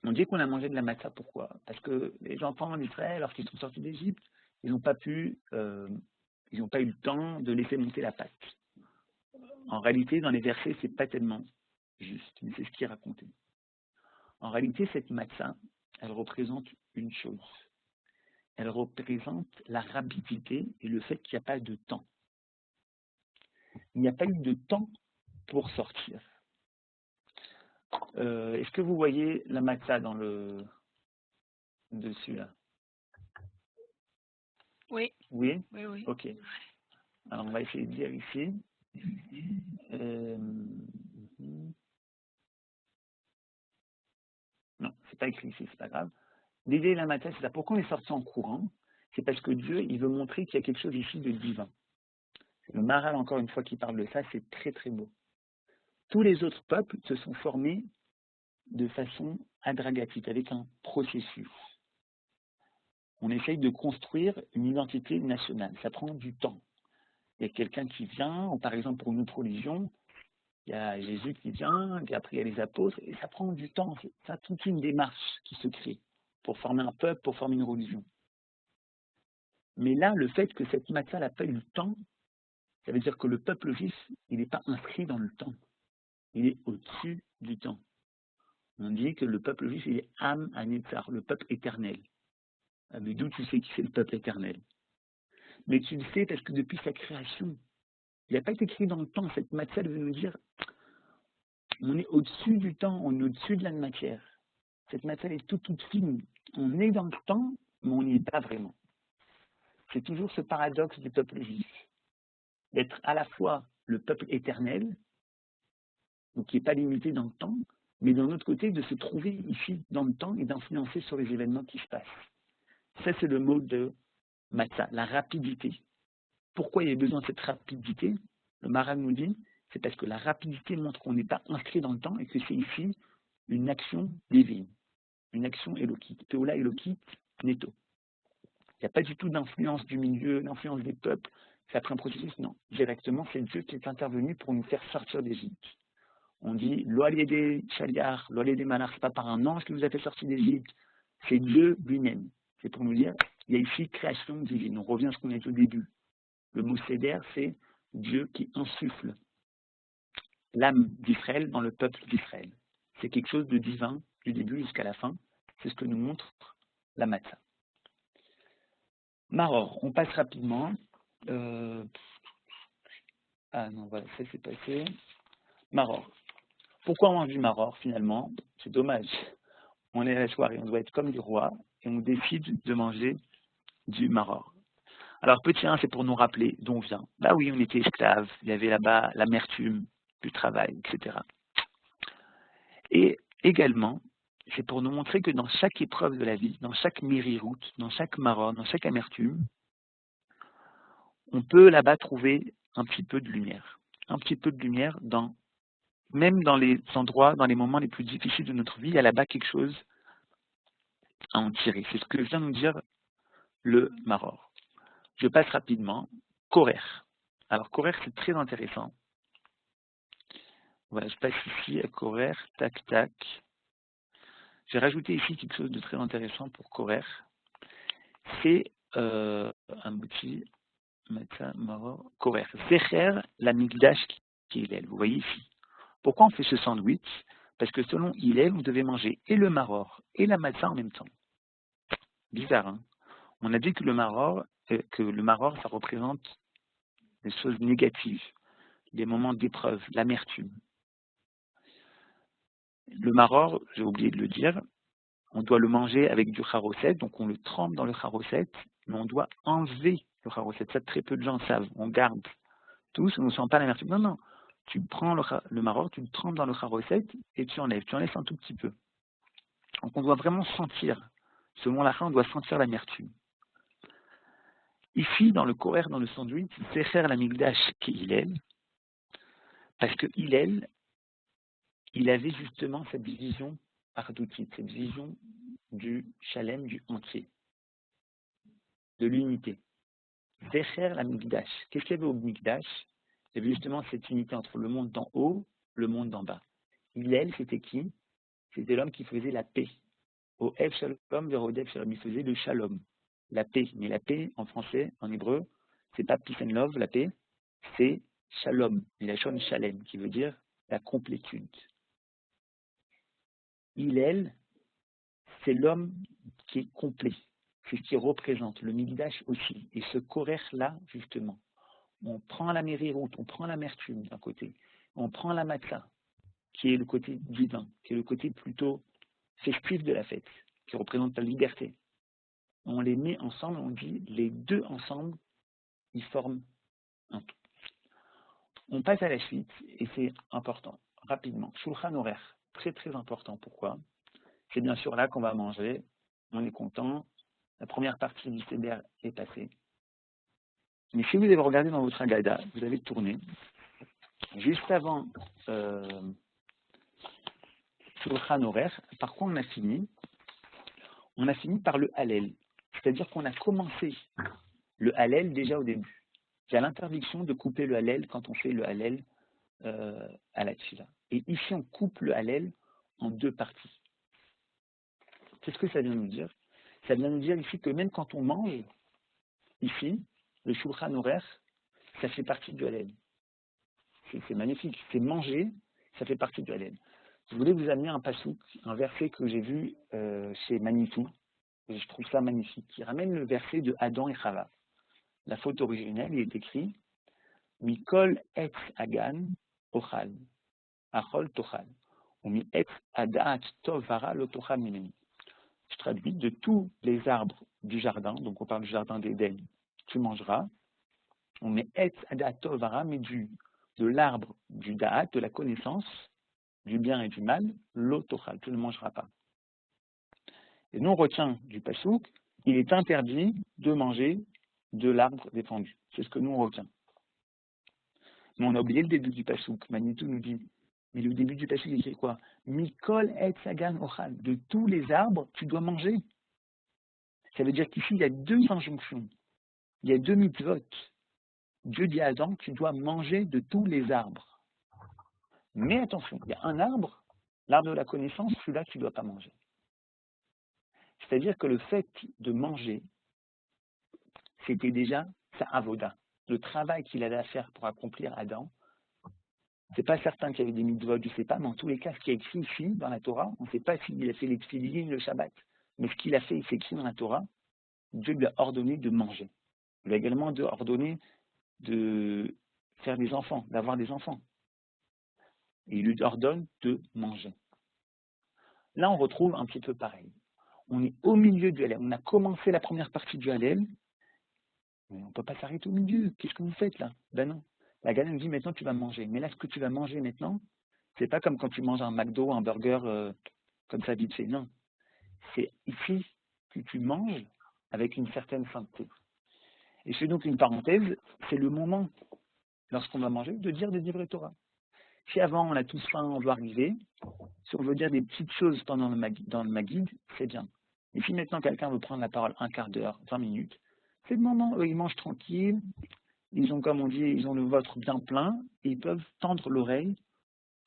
G: On dit qu'on a mangé de la matzah, pourquoi? Parce que les enfants d'Israël, lorsqu'ils sont sortis d'Égypte, ils n'ont pas eu le temps de laisser monter la pâte. En réalité, dans les versets, c'est pas tellement juste, mais c'est ce qui est raconté. En réalité, cette matzah, elle représente une chose. Elle représente la rapidité et le fait qu'il n'y a pas de temps. Il n'y a pas eu de temps pour sortir. Est-ce que vous voyez la matzah dans le dessus là?
C: Oui.
G: Oui?
C: Oui, oui.
G: Ok. Alors on va essayer de dire ici. Non, c'est pas écrit ici, c'est pas grave. L'idée de la matzah, c'est ça. Pourquoi on est sorti en courant? C'est parce que Dieu, il veut montrer qu'il y a quelque chose ici de divin. Le Maharal, encore une fois, qui parle de ça, c'est très très beau. Tous les autres peuples se sont formés de façon adragatique, avec un processus. On essaye de construire une identité nationale. Ça prend du temps. Il y a quelqu'un qui vient, ou par exemple pour notre religion, il y a Jésus qui vient, puis après il y a les apôtres, et ça prend du temps. Ça a toute une démarche qui se crée pour former un peuple, pour former une religion. Mais là, le fait que cette matzah n'a pas eu le temps, ça veut dire que le peuple juif, il n'est pas inscrit dans le temps. Il est au-dessus du temps. On dit que le peuple juif, il est Am Hanetzar, le peuple éternel. Mais d'où tu sais qui c'est le peuple éternel? Mais tu le sais parce que depuis sa création, il n'a pas été écrit dans le temps. Cette matzah veut nous dire, on est au-dessus du temps, on est au-dessus de la matière. Cette matzah est toute fine. On est dans le temps, mais on n'y est pas vraiment. C'est toujours ce paradoxe du peuple juif. D'être à la fois le peuple éternel, donc qui n'est pas limité dans le temps, mais d'un autre côté, de se trouver ici dans le temps et d'influencer sur les événements qui se passent. Ça, c'est le mot de matzah, la rapidité. Pourquoi il y a besoin de cette rapidité? Le Maharal nous dit, c'est parce que la rapidité montre qu'on n'est pas inscrit dans le temps et que c'est ici une action divine, une action élokite. Théola élokite, netto. Il n'y a pas du tout d'influence du milieu, l'influence des peuples. C'est après un processus, non. Directement, c'est Dieu qui est intervenu pour nous faire sortir d'Égypte. On dit, l'Oaliédé Chaliar, l'Oaliédé Malar, ce n'est pas par un ange qui nous a fait sortir d'Égypte, c'est Dieu lui-même. C'est pour nous dire, il y a ici création divine. On revient à ce qu'on a dit au début. Le mot Seder, c'est Dieu qui insuffle l'âme d'Israël dans le peuple d'Israël. C'est quelque chose de divin du début jusqu'à la fin. C'est ce que nous montre la matzah. Maror, on passe rapidement. Ah non, voilà, ça c'est passé. Maror. Pourquoi on mange du maror finalement? C'est dommage. On est à la soirée, on doit être comme des rois et on décide de manger du maror. Alors petit 1, c'est pour nous rappeler d'où on vient. Bah oui, on était esclaves, il y avait là-bas l'amertume du travail, etc. Et également, c'est pour nous montrer que dans chaque épreuve de la vie, dans chaque mériroute, dans chaque maror, dans chaque amertume, on peut là-bas trouver un petit peu de lumière. Un petit peu de lumière même dans les endroits, dans les moments les plus difficiles de notre vie, il y a là-bas quelque chose à en tirer. C'est ce que vient nous dire le Maror. Je passe rapidement. Korer. Alors Korer, c'est très intéressant. Voilà, je passe ici à Korer, tac, tac. J'ai rajouté ici quelque chose de très intéressant pour Korer. C'est un outil, Korer. Zecher la Migdash qui est Hillel. Vous voyez ici. Pourquoi on fait ce sandwich? Parce que selon Hillel, on devait manger et le maror et la matzah en même temps. Bizarre, hein? On a dit que le maror, ça représente des choses négatives, des moments d'épreuve, l'amertume. Le maror, j'ai oublié de le dire, on doit le manger avec du charoset, donc on le trempe dans le charoset, mais on doit enlever le charoset. Ça, très peu de gens savent. On garde tous, on ne sent pas l'amertume. Non, non. Tu prends le maror, tu le trempes dans le charoset et tu enlèves. Tu en laisses un tout petit peu. Donc on doit vraiment sentir. Selon la fin, on doit sentir l'amertume. Ici, dans le Korer, dans le sandwich, c'est faire la migdash qui Hillel, parce que Hillel, il avait justement cette vision ardoutique, cette vision du shalem, du entier, de l'unité. Zecher la Migdash. Qu'est-ce qu'il y avait au Migdash? Il y avait justement cette unité entre le monde d'en haut, le monde d'en bas. Hillel, c'était qui? C'était l'homme qui faisait la paix. Au Ev Shalom, vers Odev Shalom, il faisait le shalom, la paix. Mais la paix, en français, en hébreu, c'est pas peace and love, la paix, c'est shalom, la shon shalem, qui veut dire la complétude. Hillel, c'est l'homme qui est complet. C'est ce qui représente le Migdash aussi. Et ce Korer-là, justement, on prend la mériroute, on prend l'amertume d'un côté, on prend la matzah, qui est le côté divin, qui est le côté plutôt festif de la fête, qui représente la liberté. On les met ensemble, on dit les deux ensemble, ils forment un tout. On passe à la suite, et c'est important, rapidement. Shulchan Aruch, très très important. Pourquoi? C'est bien sûr là qu'on va manger, on est content, la première partie du Seder est passée. Mais si vous avez regardé dans votre Agada, vous avez tourné, juste avant Shulchan Aruch, par quoi on a fini? On a fini par le Hallel. C'est-à-dire qu'on a commencé le Hallel déjà au début. Il y a l'interdiction de couper le Hallel quand on fait le Hallel à la Tfila. Et ici, on coupe le Hallel en deux parties. Qu'est-ce que ça vient nous dire? Ça vient nous dire ici que même quand on mange, ici, le Shulchan Aruch, ça fait partie du Hallel. C'est magnifique. C'est manger, ça fait partie du Hallel. Je voulais vous amener un passouk, un verset que j'ai vu chez Manitou. Et je trouve ça magnifique. Qui ramène le verset de Adam et Chava. La faute originelle, il est écrit Mikol etz agan ochal, achol tochal, ou mi etz adaat tov vara lo tochal mimeni. Je traduis de tous les arbres du jardin, donc on parle du jardin d'Éden, tu mangeras. On met etz adaat tov vara, mais de l'arbre du da'at, de la connaissance, du bien et du mal, lo tochal, tu ne mangeras pas. Et nous on retient du pasouk, il est interdit de manger de l'arbre défendu. C'est ce que nous on retient. Mais on a oublié le début du pasouk. Manitou nous dit, mais le début du pasouk, il écrit quoi? Mikol et sagan ochal. De tous les arbres, tu dois manger. Ça veut dire qu'ici, il y a deux injonctions. Il y a deux mitzvot. Dieu dit à Adam, tu dois manger de tous les arbres. Mais attention, il y a un arbre, l'arbre de la connaissance, celui-là, tu ne dois pas manger. C'est-à-dire que le fait de manger, c'était déjà sa avoda. Le travail qu'il avait à faire pour accomplir Adam, c'est pas certain qu'il y avait des mitzvot, je ne sais pas, mais en tous les cas, ce qui est écrit ici, dans la Torah, on ne sait pas s'il a fait les tfilin, le Shabbat, mais ce qu'il a fait, c'est écrit dans la Torah, Dieu lui a ordonné de manger. Il lui a également ordonné de faire des enfants, d'avoir des enfants. Et il lui ordonne de manger. Là, on retrouve un petit peu pareil. On est au milieu du Hallel. On a commencé la première partie du Hallel, mais on ne peut pas s'arrêter au milieu. Qu'est-ce que vous faites là? Ben non. La Gala nous dit maintenant tu vas manger. Mais là, ce que tu vas manger maintenant, c'est pas comme quand tu manges un McDo, un burger comme ça vite fait. Non. C'est ici que tu manges avec une certaine sainteté. Et c'est donc une parenthèse, c'est le moment, lorsqu'on va manger, de dire des livrets Torah. Si avant on a tous faim, on doit arriver, si on veut dire des petites choses pendant dans le Maguide, c'est bien. Et si maintenant quelqu'un veut prendre la parole un quart d'heure, 20 minutes, c'est le moment où ils mangent tranquille, ils ont, comme on dit, ils ont le ventre bien plein, et ils peuvent tendre l'oreille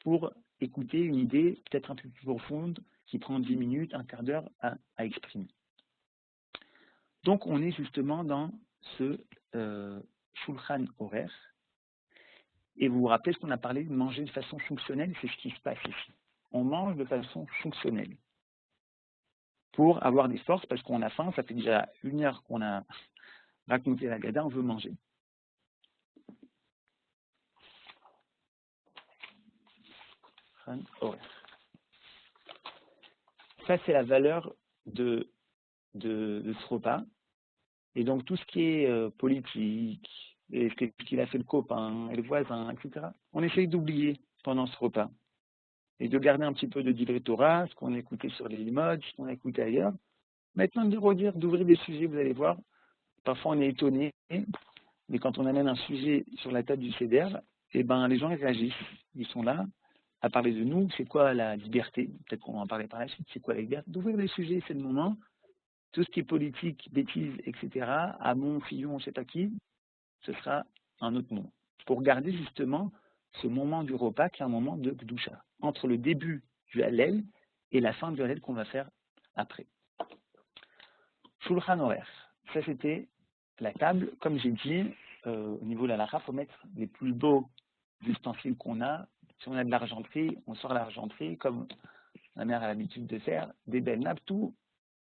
G: pour écouter une idée peut-être un peu plus profonde qui prend 10 minutes, un quart d'heure à exprimer. Donc, on est justement dans ce Shulchan Horaire. Et vous vous rappelez ce qu'on a parlé de manger de façon fonctionnelle, c'est ce qui se passe ici. On mange de façon fonctionnelle pour avoir des forces, parce qu'on a faim, ça fait déjà 1 heure qu'on a raconté la Gada, on veut manger. Ça, c'est la valeur de ce repas. Et donc, tout ce qui est politique, et ce qu'il a fait le copain, et le voisin, etc., on essaye d'oublier pendant ce repas. Et de garder un petit peu de divrei Torah, ce qu'on a écouté sur les limodes, ce qu'on a écouté ailleurs. Maintenant, de redire, d'ouvrir des sujets, vous allez voir, parfois on est étonné, mais quand on amène un sujet sur la table du Seder, eh ben, les gens ils réagissent. Ils sont là à parler de nous. C'est quoi la liberté? Peut-être qu'on va en parler par la suite. C'est quoi la liberté? D'ouvrir des sujets, c'est le moment. Tout ce qui est politique, bêtises, etc., Hamon, Fillon, je ne sais pas qui, ce sera un autre moment. Pour garder justement ce moment du repas qui est un moment de Gdusha, entre le début du Hallel et la fin du Hallel qu'on va faire après. Shulchan Horaire, ça c'était la table. Comme j'ai dit, au niveau de la halakha, il faut mettre les plus beaux ustensiles qu'on a. Si on a de l'argenterie, on sort l'argenterie, comme ma mère a l'habitude de faire, des belles nappes, tout.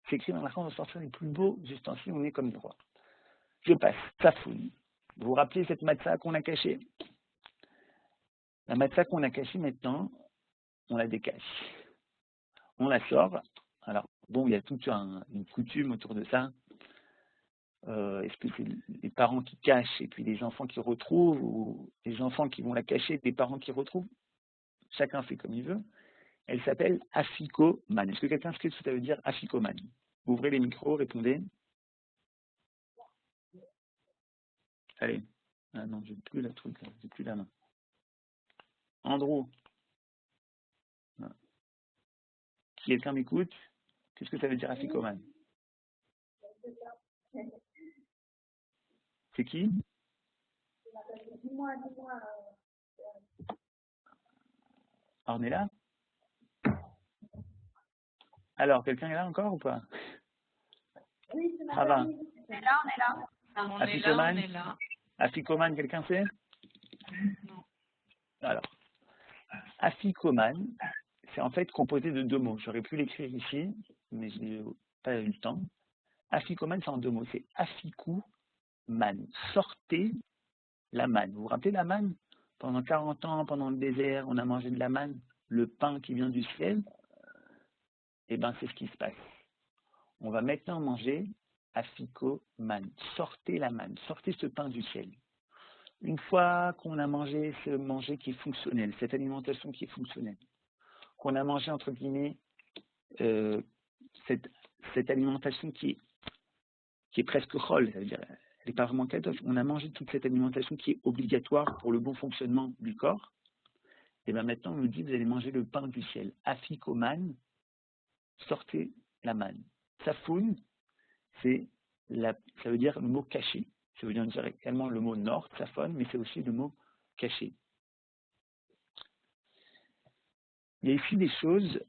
G: C'est écrit dans la halakha, on va sortir les plus beaux ustensiles, on est comme des rois. Je passe, Safoun. Vous vous rappelez cette matzah qu'on a cachée? La matzah qu'on a cachée maintenant, on la décache. On la sort. Alors, bon, il y a toute une coutume autour de ça. Est-ce que c'est les parents qui cachent et puis les enfants qui retrouvent, ou les enfants qui vont la cacher et les parents qui retrouvent? Chacun fait comme il veut. Elle s'appelle Afikoman. Est-ce que quelqu'un sait ce que ça veut dire Afikoman? Ouvrez les micros, répondez. Allez. Ah non, j'ai plus la truc, là. J'ai plus la main. Andrew. Non. Quelqu'un m'écoute? Qu'est-ce que ça veut dire Afikoman? C'est qui? Ornella? Alors, quelqu'un est là encore ou pas?
B: Oui,
G: Ça va.
C: On est là.
G: Afikoman, quelqu'un sait?
C: Non.
G: Alors, Afikoman, c'est en fait composé de 2 mots. J'aurais pu l'écrire ici, mais je n'ai pas eu le temps. Afikoman, c'est en 2 mots. C'est Afiku Man. Sortez la manne. Vous vous rappelez la manne? Pendant 40 ans, pendant le désert, on a mangé de la manne, le pain qui vient du ciel. Eh bien, c'est ce qui se passe. On va maintenant manger Afikoman. Sortez la manne. Sortez ce pain du ciel. Une fois qu'on a mangé ce manger qui est fonctionnel, cette alimentation qui est fonctionnelle, qu'on a mangé, entre guillemets, cette alimentation qui est presque chol, ça veut dire, elle n'est pas vraiment kadosh, on a mangé toute cette alimentation qui est obligatoire pour le bon fonctionnement du corps, et bien maintenant on nous dit, vous allez manger le pain du ciel. Afikoman, sortez la manne. Safoun, ça veut dire le mot caché. Ça veut dire également le mot nord, safon, mais c'est aussi le mot caché. Il y a ici des choses,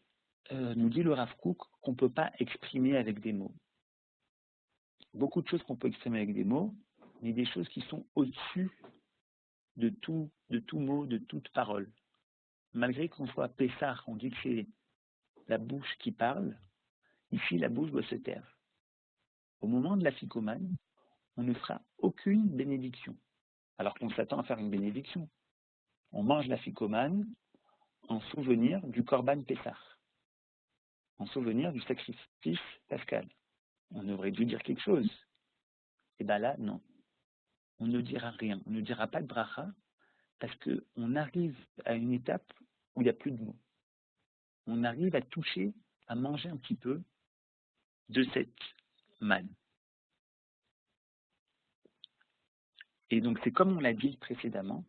G: nous dit le Rav Kook, qu'on ne peut pas exprimer avec des mots. Beaucoup de choses qu'on peut exprimer avec des mots, mais des choses qui sont au-dessus de tout mot, de toute parole. Malgré qu'on soit Pessah, on dit que c'est la bouche qui parle, ici la bouche doit se taire. Au moment de la ficomane, on ne fera aucune bénédiction, alors qu'on s'attend à faire une bénédiction. On mange la ficomane en souvenir du Korban Pessah, en souvenir du sacrifice pascal. On aurait dû dire quelque chose. Et bien là, non. On ne dira rien. On ne dira pas de bracha parce qu'on arrive à une étape où il n'y a plus de mots. On arrive à toucher, à manger un petit peu de cette manne. Et donc, c'est comme on l'a dit précédemment,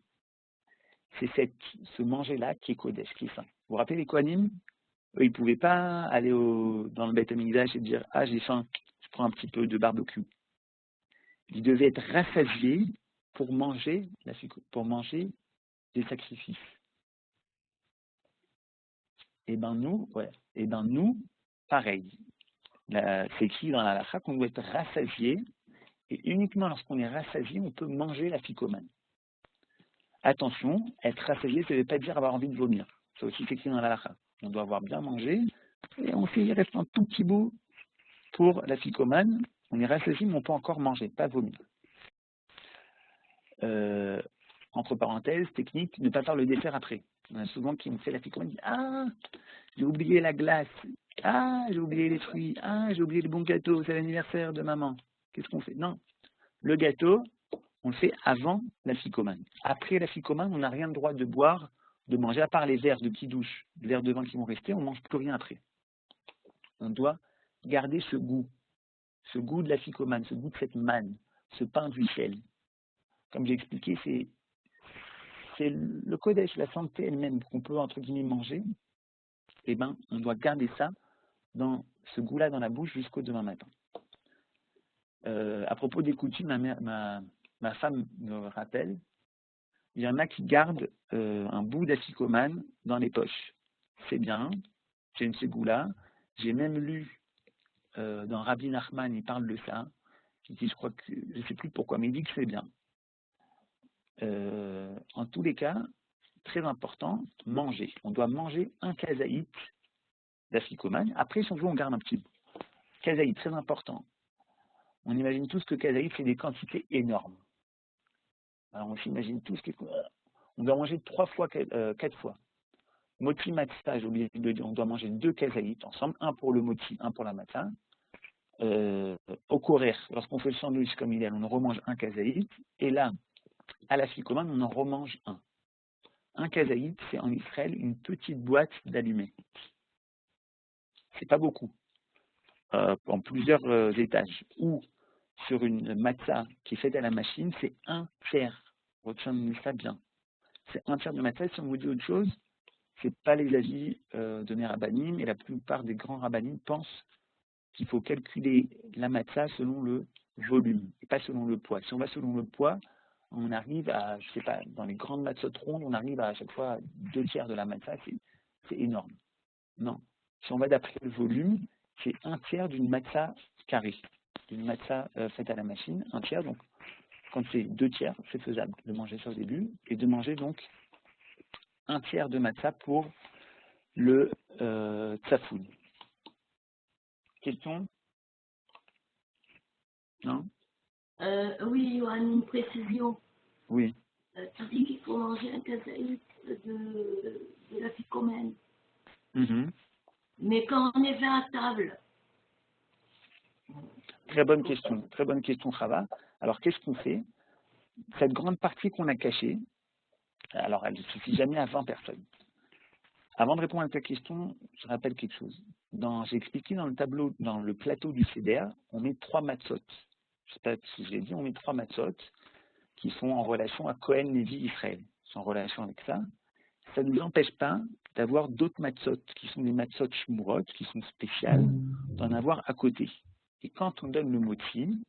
G: c'est ce manger-là qui est Kodesh, qui est saint. Vous vous rappelez les Kohanim? Eux, ils ne pouvaient pas aller dans le Beit HaMikdash et dire « Ah, j'ai faim, je prends un petit peu de barbecue ». Ils devaient être rassasiés pour manger des sacrifices. Et ben nous, pareil. C'est écrit dans la halakha qu'on doit être rassasié, et uniquement lorsqu'on est rassasié, on peut manger la ficomane. Attention, être rassasié, ça ne veut pas dire avoir envie de vomir. C'est aussi écrit dans la halakha. On doit avoir bien mangé, et on sait, il reste un tout petit bout pour la ficomane. On est rassasié, mais on peut encore manger, pas vomir. Entre parenthèses, technique, ne pas faire le dessert après. On a souvent qui me fait la ficomane, dit « Ah, j'ai oublié la glace. Ah, j'ai oublié les fruits. Ah, j'ai oublié le bon gâteau. C'est l'anniversaire de maman. » Qu'est-ce qu'on fait? Non. Le gâteau, on le fait avant la ficomane. Après la ficomane, on n'a rien le droit de boire, de manger, à part les verres de qui-douche, les verres de vin qui vont rester, on ne mange plus rien après. On doit garder ce goût de la ficomane, ce goût de cette manne, ce pain du ciel. Comme j'ai expliqué, c'est le kodesh, la santé elle-même qu'on peut, entre guillemets, manger. Eh bien, on doit garder ça dans ce goût-là dans la bouche jusqu'au demain matin. À propos des coutumes, ma femme me rappelle, il y en a qui gardent un bout d'afficomane dans les poches. C'est bien, j'ai ce goût-là. J'ai même lu dans Rabbi Nachman, il parle de ça. Il dit, je ne sais plus pourquoi, mais il dit que c'est bien. En tous les cas, très important, manger. On doit manger un kazaït d'afficomane. Après, si on veut, on garde un petit bout. Kazaït, très important. On imagine tous que kazaït, c'est des quantités énormes. Alors, on s'imagine tous qu'on doit manger 4 fois. Moti matzah, j'ai oublié de dire, on doit manger 2 kazaït ensemble, un pour le moti, un pour la matzah. Au korer, lorsqu'on fait le sandwich comme il est, on en remange un kazaït. Et là, à la ficomane, on en remange un. Un kazaït, c'est en Israël une petite boîte d'allumés. C'est pas beaucoup. En plusieurs étages. Ou sur une matzah qui est faite à la machine, c'est 1/3. Retenez ça bien. C'est 1/3 de matzah. Si on vous dit autre chose, c'est pas les avis de mes rabbanim, et la plupart des grands rabbanim pensent qu'il faut calculer la matzah selon le volume, et pas selon le poids. Si on va selon le poids, on arrive à, je sais pas, dans les grandes matzot rondes, on arrive à chaque fois 2/3 de la matzah, c'est énorme. Non. Si on va d'après le volume, c'est 1/3 d'une matzah carrée, d'une matzah faite à la machine, 1/3. Donc, quand c'est 2/3, c'est faisable de manger ça au début, et de manger donc 1/3 de matzah pour le tzafoun. Question? Non?
E: Oui, Johan, une précision.
G: Oui.
E: Tu dis qu'il faut manger un kazaït de la ficomane. Mais quand on est venu à table.
G: Très bonne question, Chava. Alors, qu'est-ce qu'on fait? Cette grande partie qu'on a cachée, alors elle ne suffit jamais à 20 personnes. Avant de répondre à ta question, je rappelle quelque chose. J'ai expliqué dans le tableau, dans le plateau du CDR, on met 3 matzot. Je ne sais pas si je l'ai dit, on met 3 matzot qui sont en relation à Cohen, Lévi, Israël. Ils sont en relation avec ça. Ça ne nous empêche pas d'avoir d'autres matzot, qui sont des matzot shmurot, qui sont spéciales, d'en avoir à côté. Et quand on donne le moti,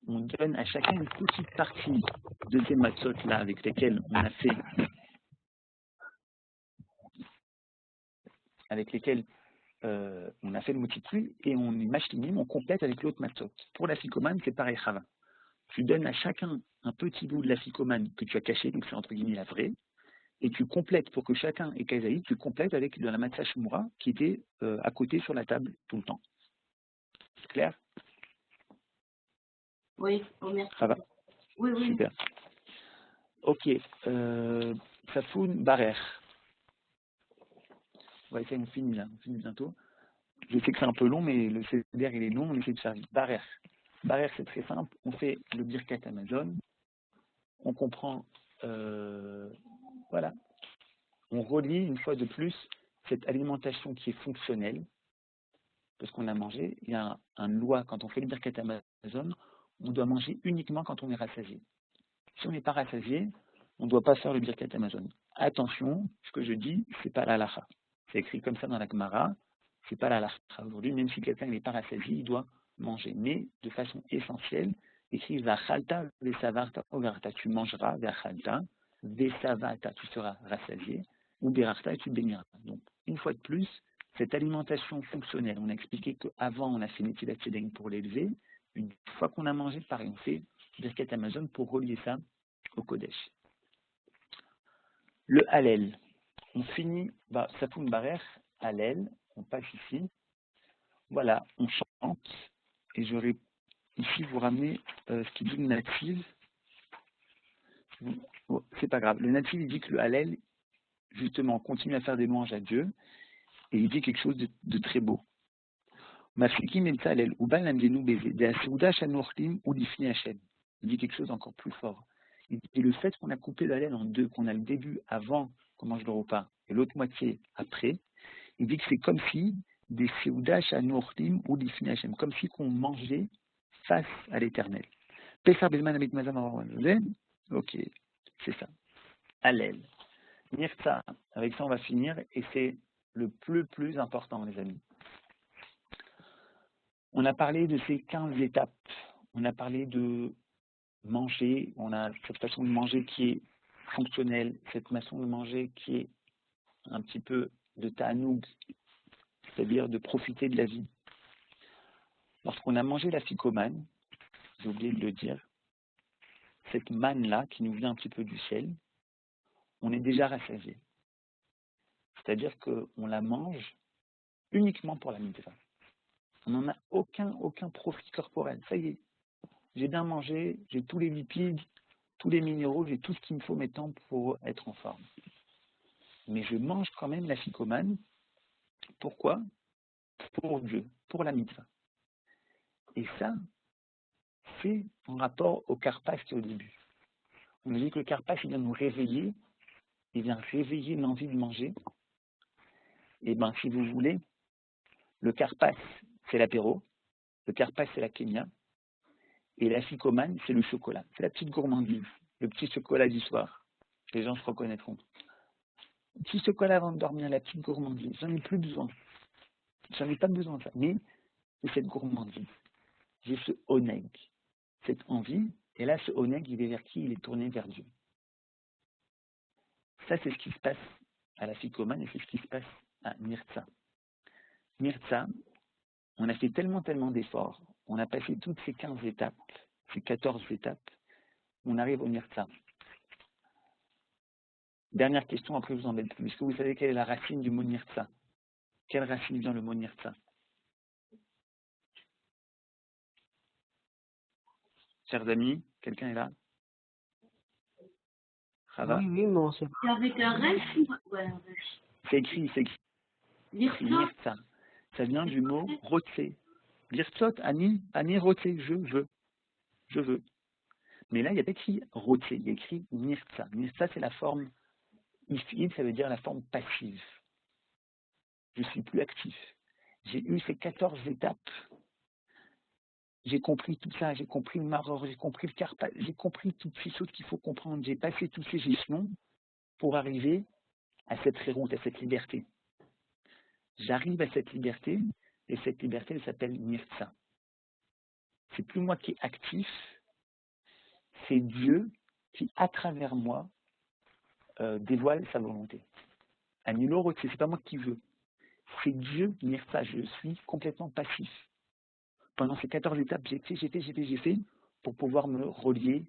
G: on donne à chacun une petite partie de ces matzot-là avec lesquels on a fait le moti, et on est machlinim, on complète avec l'autre matzot. Pour la ficomane, c'est pareil, Chava. Tu donnes à chacun un petit bout de la ficomane que tu as caché, donc c'est entre guillemets la vraie, et tu complètes, pour que chacun ait kazaït, tu complètes avec de la matzah shmura qui était à côté sur la table tout le temps. C'est clair?
E: Oui, merci.
G: Ça va?
E: Oui.
G: Super. Ok. Safoun Barer. On va essayer, on finit là, on finit bientôt. Je sais que c'est un peu long, mais le CDR il est long, on essaie de faire vite. Barer. Barer, c'est très simple. On fait le Birkat Amazon. On comprend, voilà. On relie une fois de plus cette alimentation qui est fonctionnelle, parce qu'on a mangé. Il y a une loi, quand on fait le Birkat Amazon, on doit manger uniquement quand on est rassasié. Si on n'est pas rassasié, on ne doit pas faire le Birkat Amazon. Attention, ce que je dis, c'est pas la halakha. C'est écrit comme ça dans la Gemara, c'est pas la halakha. Aujourd'hui, même si quelqu'un n'est pas rassasié, il doit manger. Mais de façon essentielle, écrit Vachalta, Vesavarta, Ogarta, tu mangeras, Vachalta, Vesavata, tu seras rassasié, ou Berarta, et tu béniras. Donc, une fois de plus, cette alimentation fonctionnelle. On a expliqué qu'avant, on a fait Netilat Yadayim pour l'élever. Une fois qu'on a mangé, pareil, on fait Birkat Amazon pour relier ça au Kodesh. Le Hallel. On finit, Safoun Barer, Hallel, on passe ici. Voilà, on chante. Et j'aurais ici vous ramener ce qu'il dit le natif. Oh, c'est pas grave. Le natif, il dit que le Hallel, justement, continue à faire des louanges à Dieu. Et il dit quelque chose de très beau. Il dit quelque chose d'encore plus fort. Il dit le fait qu'on a coupé l'Hallel en deux, qu'on a le début avant qu'on mange le repas et l'autre moitié après, il dit que c'est comme si des Seuda Shanortim ou Lifnei Hashem, comme si qu'on mangeait face à l'Éternel. Ok, c'est ça. Hallel. Nirtza, avec ça on va finir et c'est le plus important, les amis. On a parlé de ces 15 étapes. On a parlé de manger. On a cette façon de manger qui est fonctionnelle, cette façon de manger qui est un petit peu de ta'anoug, c'est-à-dire de profiter de la vie. Lorsqu'on a mangé la ficomane, j'ai oublié de le dire, cette manne-là qui nous vient un petit peu du ciel, on est déjà rassasié. C'est-à-dire qu'on la mange uniquement pour la mitzvah. On n'en a aucun profit corporel. Ça y est, j'ai bien mangé, j'ai tous les lipides, tous les minéraux, j'ai tout ce qu'il me faut maintenant pour être en forme. Mais je mange quand même la ficomane. Pourquoi? Pour Dieu, pour la mitzvah. Et ça, c'est en rapport au karpas qui est au début. On nous dit que le karpas, il vient nous réveiller, il vient réveiller l'envie de manger. Et bien, si vous voulez, le karpas, c'est l'apéro, le karpas, c'est la kémia, et la ficomane, c'est le chocolat. C'est la petite gourmandise, le petit chocolat du soir. Les gens se reconnaîtront. Le petit chocolat avant de dormir, la petite gourmandise. J'en ai plus besoin. J'en ai pas besoin de ça. Mais c'est cette gourmandise. J'ai ce oneg, cette envie. Et là, ce oneg, il est vers qui? Il est tourné vers Dieu. Ça, c'est ce qui se passe à la ficomane et c'est ce qui se passe à Nirtza. Nirtza, on a fait tellement d'efforts. On a passé toutes ces 15 étapes, ces 14 étapes. On arrive au Nirtza. Dernière question, après je vous embête plus. Est-ce que vous savez quelle est la racine du mot Nirtza? Quelle racine vient le mot Nirtza? Chers amis, quelqu'un est là?
F: Oui, mais on sait
E: C'est avec un resh ou ouais, un resh.
G: C'est écrit. Nirtza. Ça vient du mot rotse. Lirtzot, ani rotse, je veux. Mais là, il n'y a pas écrit rotse, il y a écrit Nirtza. Nirtza, c'est la forme ifid, ça veut dire la forme passive. Je suis plus actif. J'ai eu ces 14 étapes. J'ai compris tout ça, j'ai compris le maror, j'ai compris le karpa, j'ai compris toutes ces choses qu'il faut comprendre. J'ai passé tous ces échelons pour arriver à cette réroute, à cette liberté. J'arrive à cette liberté, et cette liberté, elle s'appelle Nirtza. C'est plus moi qui est actif, c'est Dieu qui, à travers moi, dévoile sa volonté. Anilo, c'est pas moi qui veux. C'est Dieu, Nirtza, je suis complètement passif. Pendant ces 14 étapes, j'ai fait, pour pouvoir me relier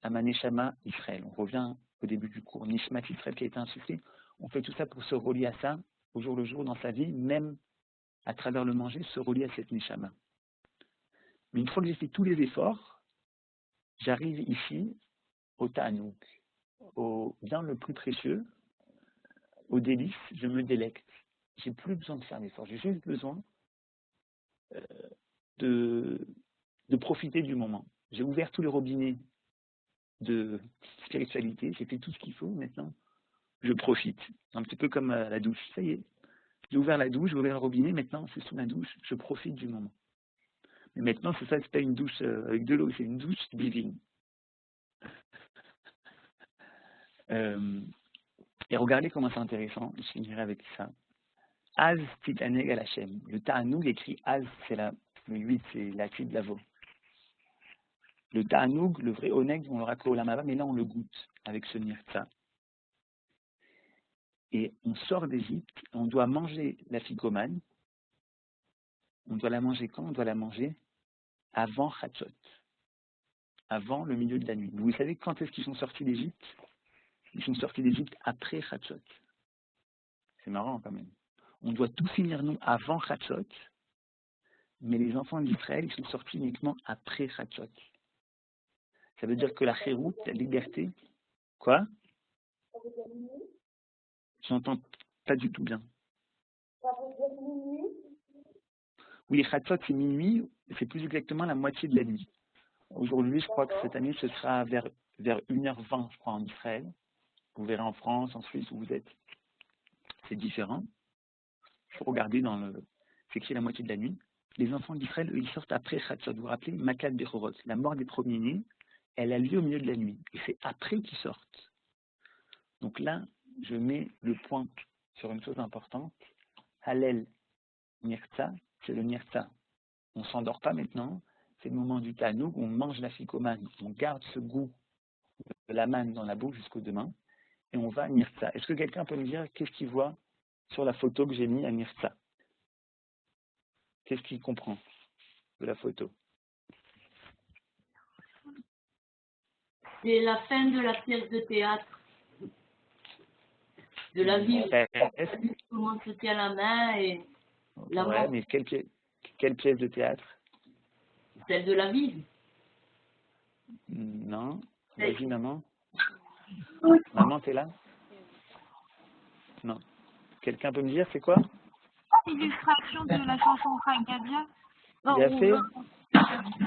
G: à ma Neshama Israël. On revient au début du cours, Nishmat Israël qui a été insufflé. On fait tout ça pour se relier à ça, au jour le jour dans sa vie, même à travers le manger, se relier à cette Neshama. Mais une fois que j'ai fait tous les efforts, j'arrive ici au Ta'anouk, au bien le plus précieux, au délice, je me délecte. J'ai plus besoin de faire d'efforts, j'ai juste besoin de profiter du moment. J'ai ouvert tous les robinets de spiritualité, j'ai fait tout ce qu'il faut, maintenant je profite. Un petit peu comme la douche, ça y est. J'ai ouvert la douche, j'ai ouvert le robinet, maintenant c'est sous la douche, je profite du moment. Mais maintenant, c'est pas une douche avec de l'eau, c'est une douche divine. Et regardez comment c'est intéressant, je finirai avec ça. Az titaneg al Hashem. Le ta'anoug écrit Az, c'est le 8, c'est la clé de la veau. Le ta'anoug, le vrai oneg, on l'aura qu'au lamava, mais là on le goûte avec ce nirtza. et on sort d'Égypte, on doit manger la ficomane. On doit la manger quand? On doit la manger avant Chatzot, avant le milieu de la nuit. Vous savez quand est-ce qu'ils sont sortis d'Égypte? Ils sont sortis d'Égypte après Chatzot. C'est marrant quand même. On doit tout finir nous avant Chatzot, mais les enfants d'Israël, ils sont sortis uniquement après Chatzot. Ça veut dire que la chérout, la liberté, quoi? J'entends pas du tout bien. Oui, Chatzot, c'est minuit, c'est plus exactement la moitié de la nuit. Aujourd'hui, je crois que cette année, ce sera vers 1h20, je crois, en Israël. Vous verrez en France, en Suisse, où vous êtes. C'est différent. Il faut regarder dans le... C'est écrit la moitié de la nuit. Les enfants d'Israël, eux, ils sortent après Chatzot. Vous vous rappelez, Makat Bechorot, la mort des premiers-nés, elle a lieu au milieu de la nuit. Et c'est après qu'ils sortent. Donc là, je mets le point sur une chose importante. Hallel Nirtza, c'est le Nirtza. On ne s'endort pas maintenant. C'est le moment du Tanoug, on mange la ficomane, on garde ce goût de la manne dans la bouche jusqu'au demain, et on va à Nirtza. Est-ce que quelqu'un peut me dire qu'est-ce qu'il voit sur la photo que j'ai mis à Nirtza? Qu'est-ce qu'il comprend de la photo?
E: C'est la fin de la pièce de théâtre, de la vie. Tout le monde se tient la main et la
G: ouais,
E: mort.
G: mais quelle pièce de théâtre?
E: Celle de la vie.
G: Non. Vas-y, maman. Maman, t'es là? Non. Quelqu'un peut me dire c'est quoi?
H: Illustration de la chanson Khan Gadia.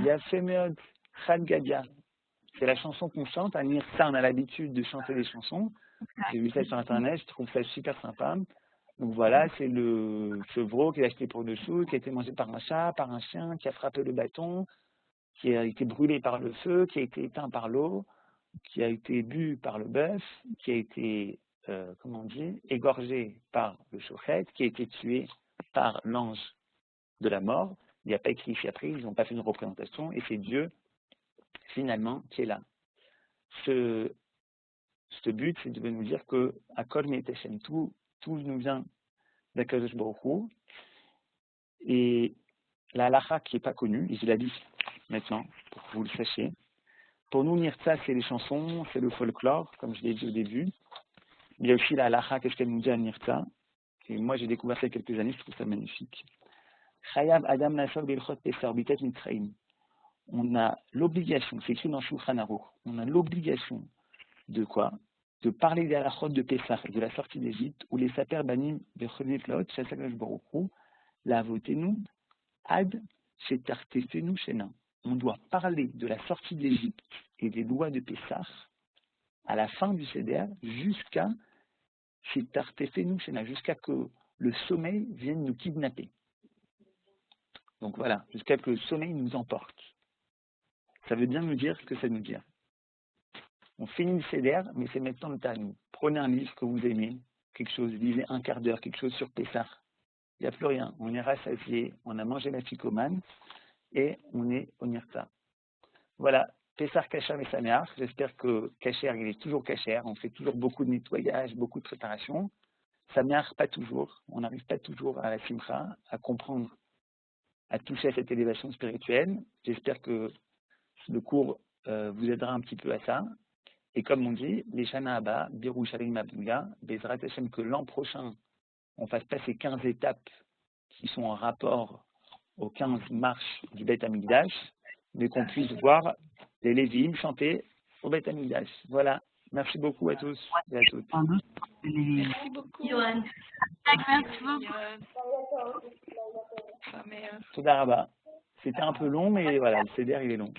G: Il y a fait Meod, Khan Gadia. C'est la chanson qu'on chante. À Nirtza, on a l'habitude de chanter des chansons. J'ai vu ça sur Internet, je trouve ça super sympa. Donc voilà, c'est le chevreau qu'il a acheté pour 2 sous, qui a été mangé par un chat, par un chien, qui a frappé le bâton, qui a été brûlé par le feu, qui a été éteint par l'eau, qui a été bu par le bœuf, qui a été, comment on dit, égorgé par le shochet, qui a été tué par l'ange de la mort. Il n'y a pas écrit ici après, ils n'ont pas fait une représentation, et c'est Dieu, finalement, qui est là. Ce but, c'est de nous dire que à Kol Me'eteshem, tout nous vient d'Akadosh Baruch Hu. Et la halakha qui n'est pas connue, et je la dis maintenant, pour que vous le sachiez. Pour nous, Nirtza, c'est les chansons, c'est le folklore, comme je l'ai dit au début. Il y a aussi la halakha, qu'est-ce qu'elle nous dit à Nirtza. Et moi, j'ai découvert ça il y a quelques années, je trouve ça magnifique. Chayav Adam Nasor Belchot Pesar Bitet Mitzraim. On a l'obligation, c'est écrit dans Shulchan Aruch, on a l'obligation de quoi? De parler des halachot de Pessah, de la sortie d'Égypte, où les saper banim bechonit laot, chasakadosh baruch hu, la votenu, ad shetartefenu shena. On doit parler de la sortie d'Égypte et des lois de Pessah à la fin du Seder jusqu'à shetartefenu shena, jusqu'à que le sommeil vienne nous kidnapper. Donc voilà, jusqu'à que le sommeil nous emporte. Ça veut bien nous dire ce que ça nous dit. On finit le Seder, mais c'est maintenant le temps à nous. Prenez un livre que vous aimez, quelque chose, lisez un quart d'heure, quelque chose sur Pessah. Il n'y a plus rien. On est rassasié, on a mangé la ficomane et on est au Nirtza. Voilà, Pessah Kasher et Sameach. J'espère que Kasher, il est toujours Kasher. On fait toujours beaucoup de nettoyage, beaucoup de préparation. Sameach, pas toujours. On n'arrive pas toujours à la Simcha, à comprendre, à toucher à cette élévation spirituelle. J'espère que le cours vous aidera un petit peu à ça. Et comme on dit, les Shana Abba, Birushalim Abouya, Bezrat Hashem, que l'an prochain, on fasse pas ces 15 étapes qui sont en rapport aux 15 marches du Beth Amikdash, mais qu'on puisse voir les Lévim chanter au Beth Amikdash. Voilà. Merci beaucoup à tous et à toutes.
C: Merci beaucoup.
E: Johan.
H: Merci beaucoup.
G: Toda Rabba. C'était un peu long, mais voilà, le CDR, il est long.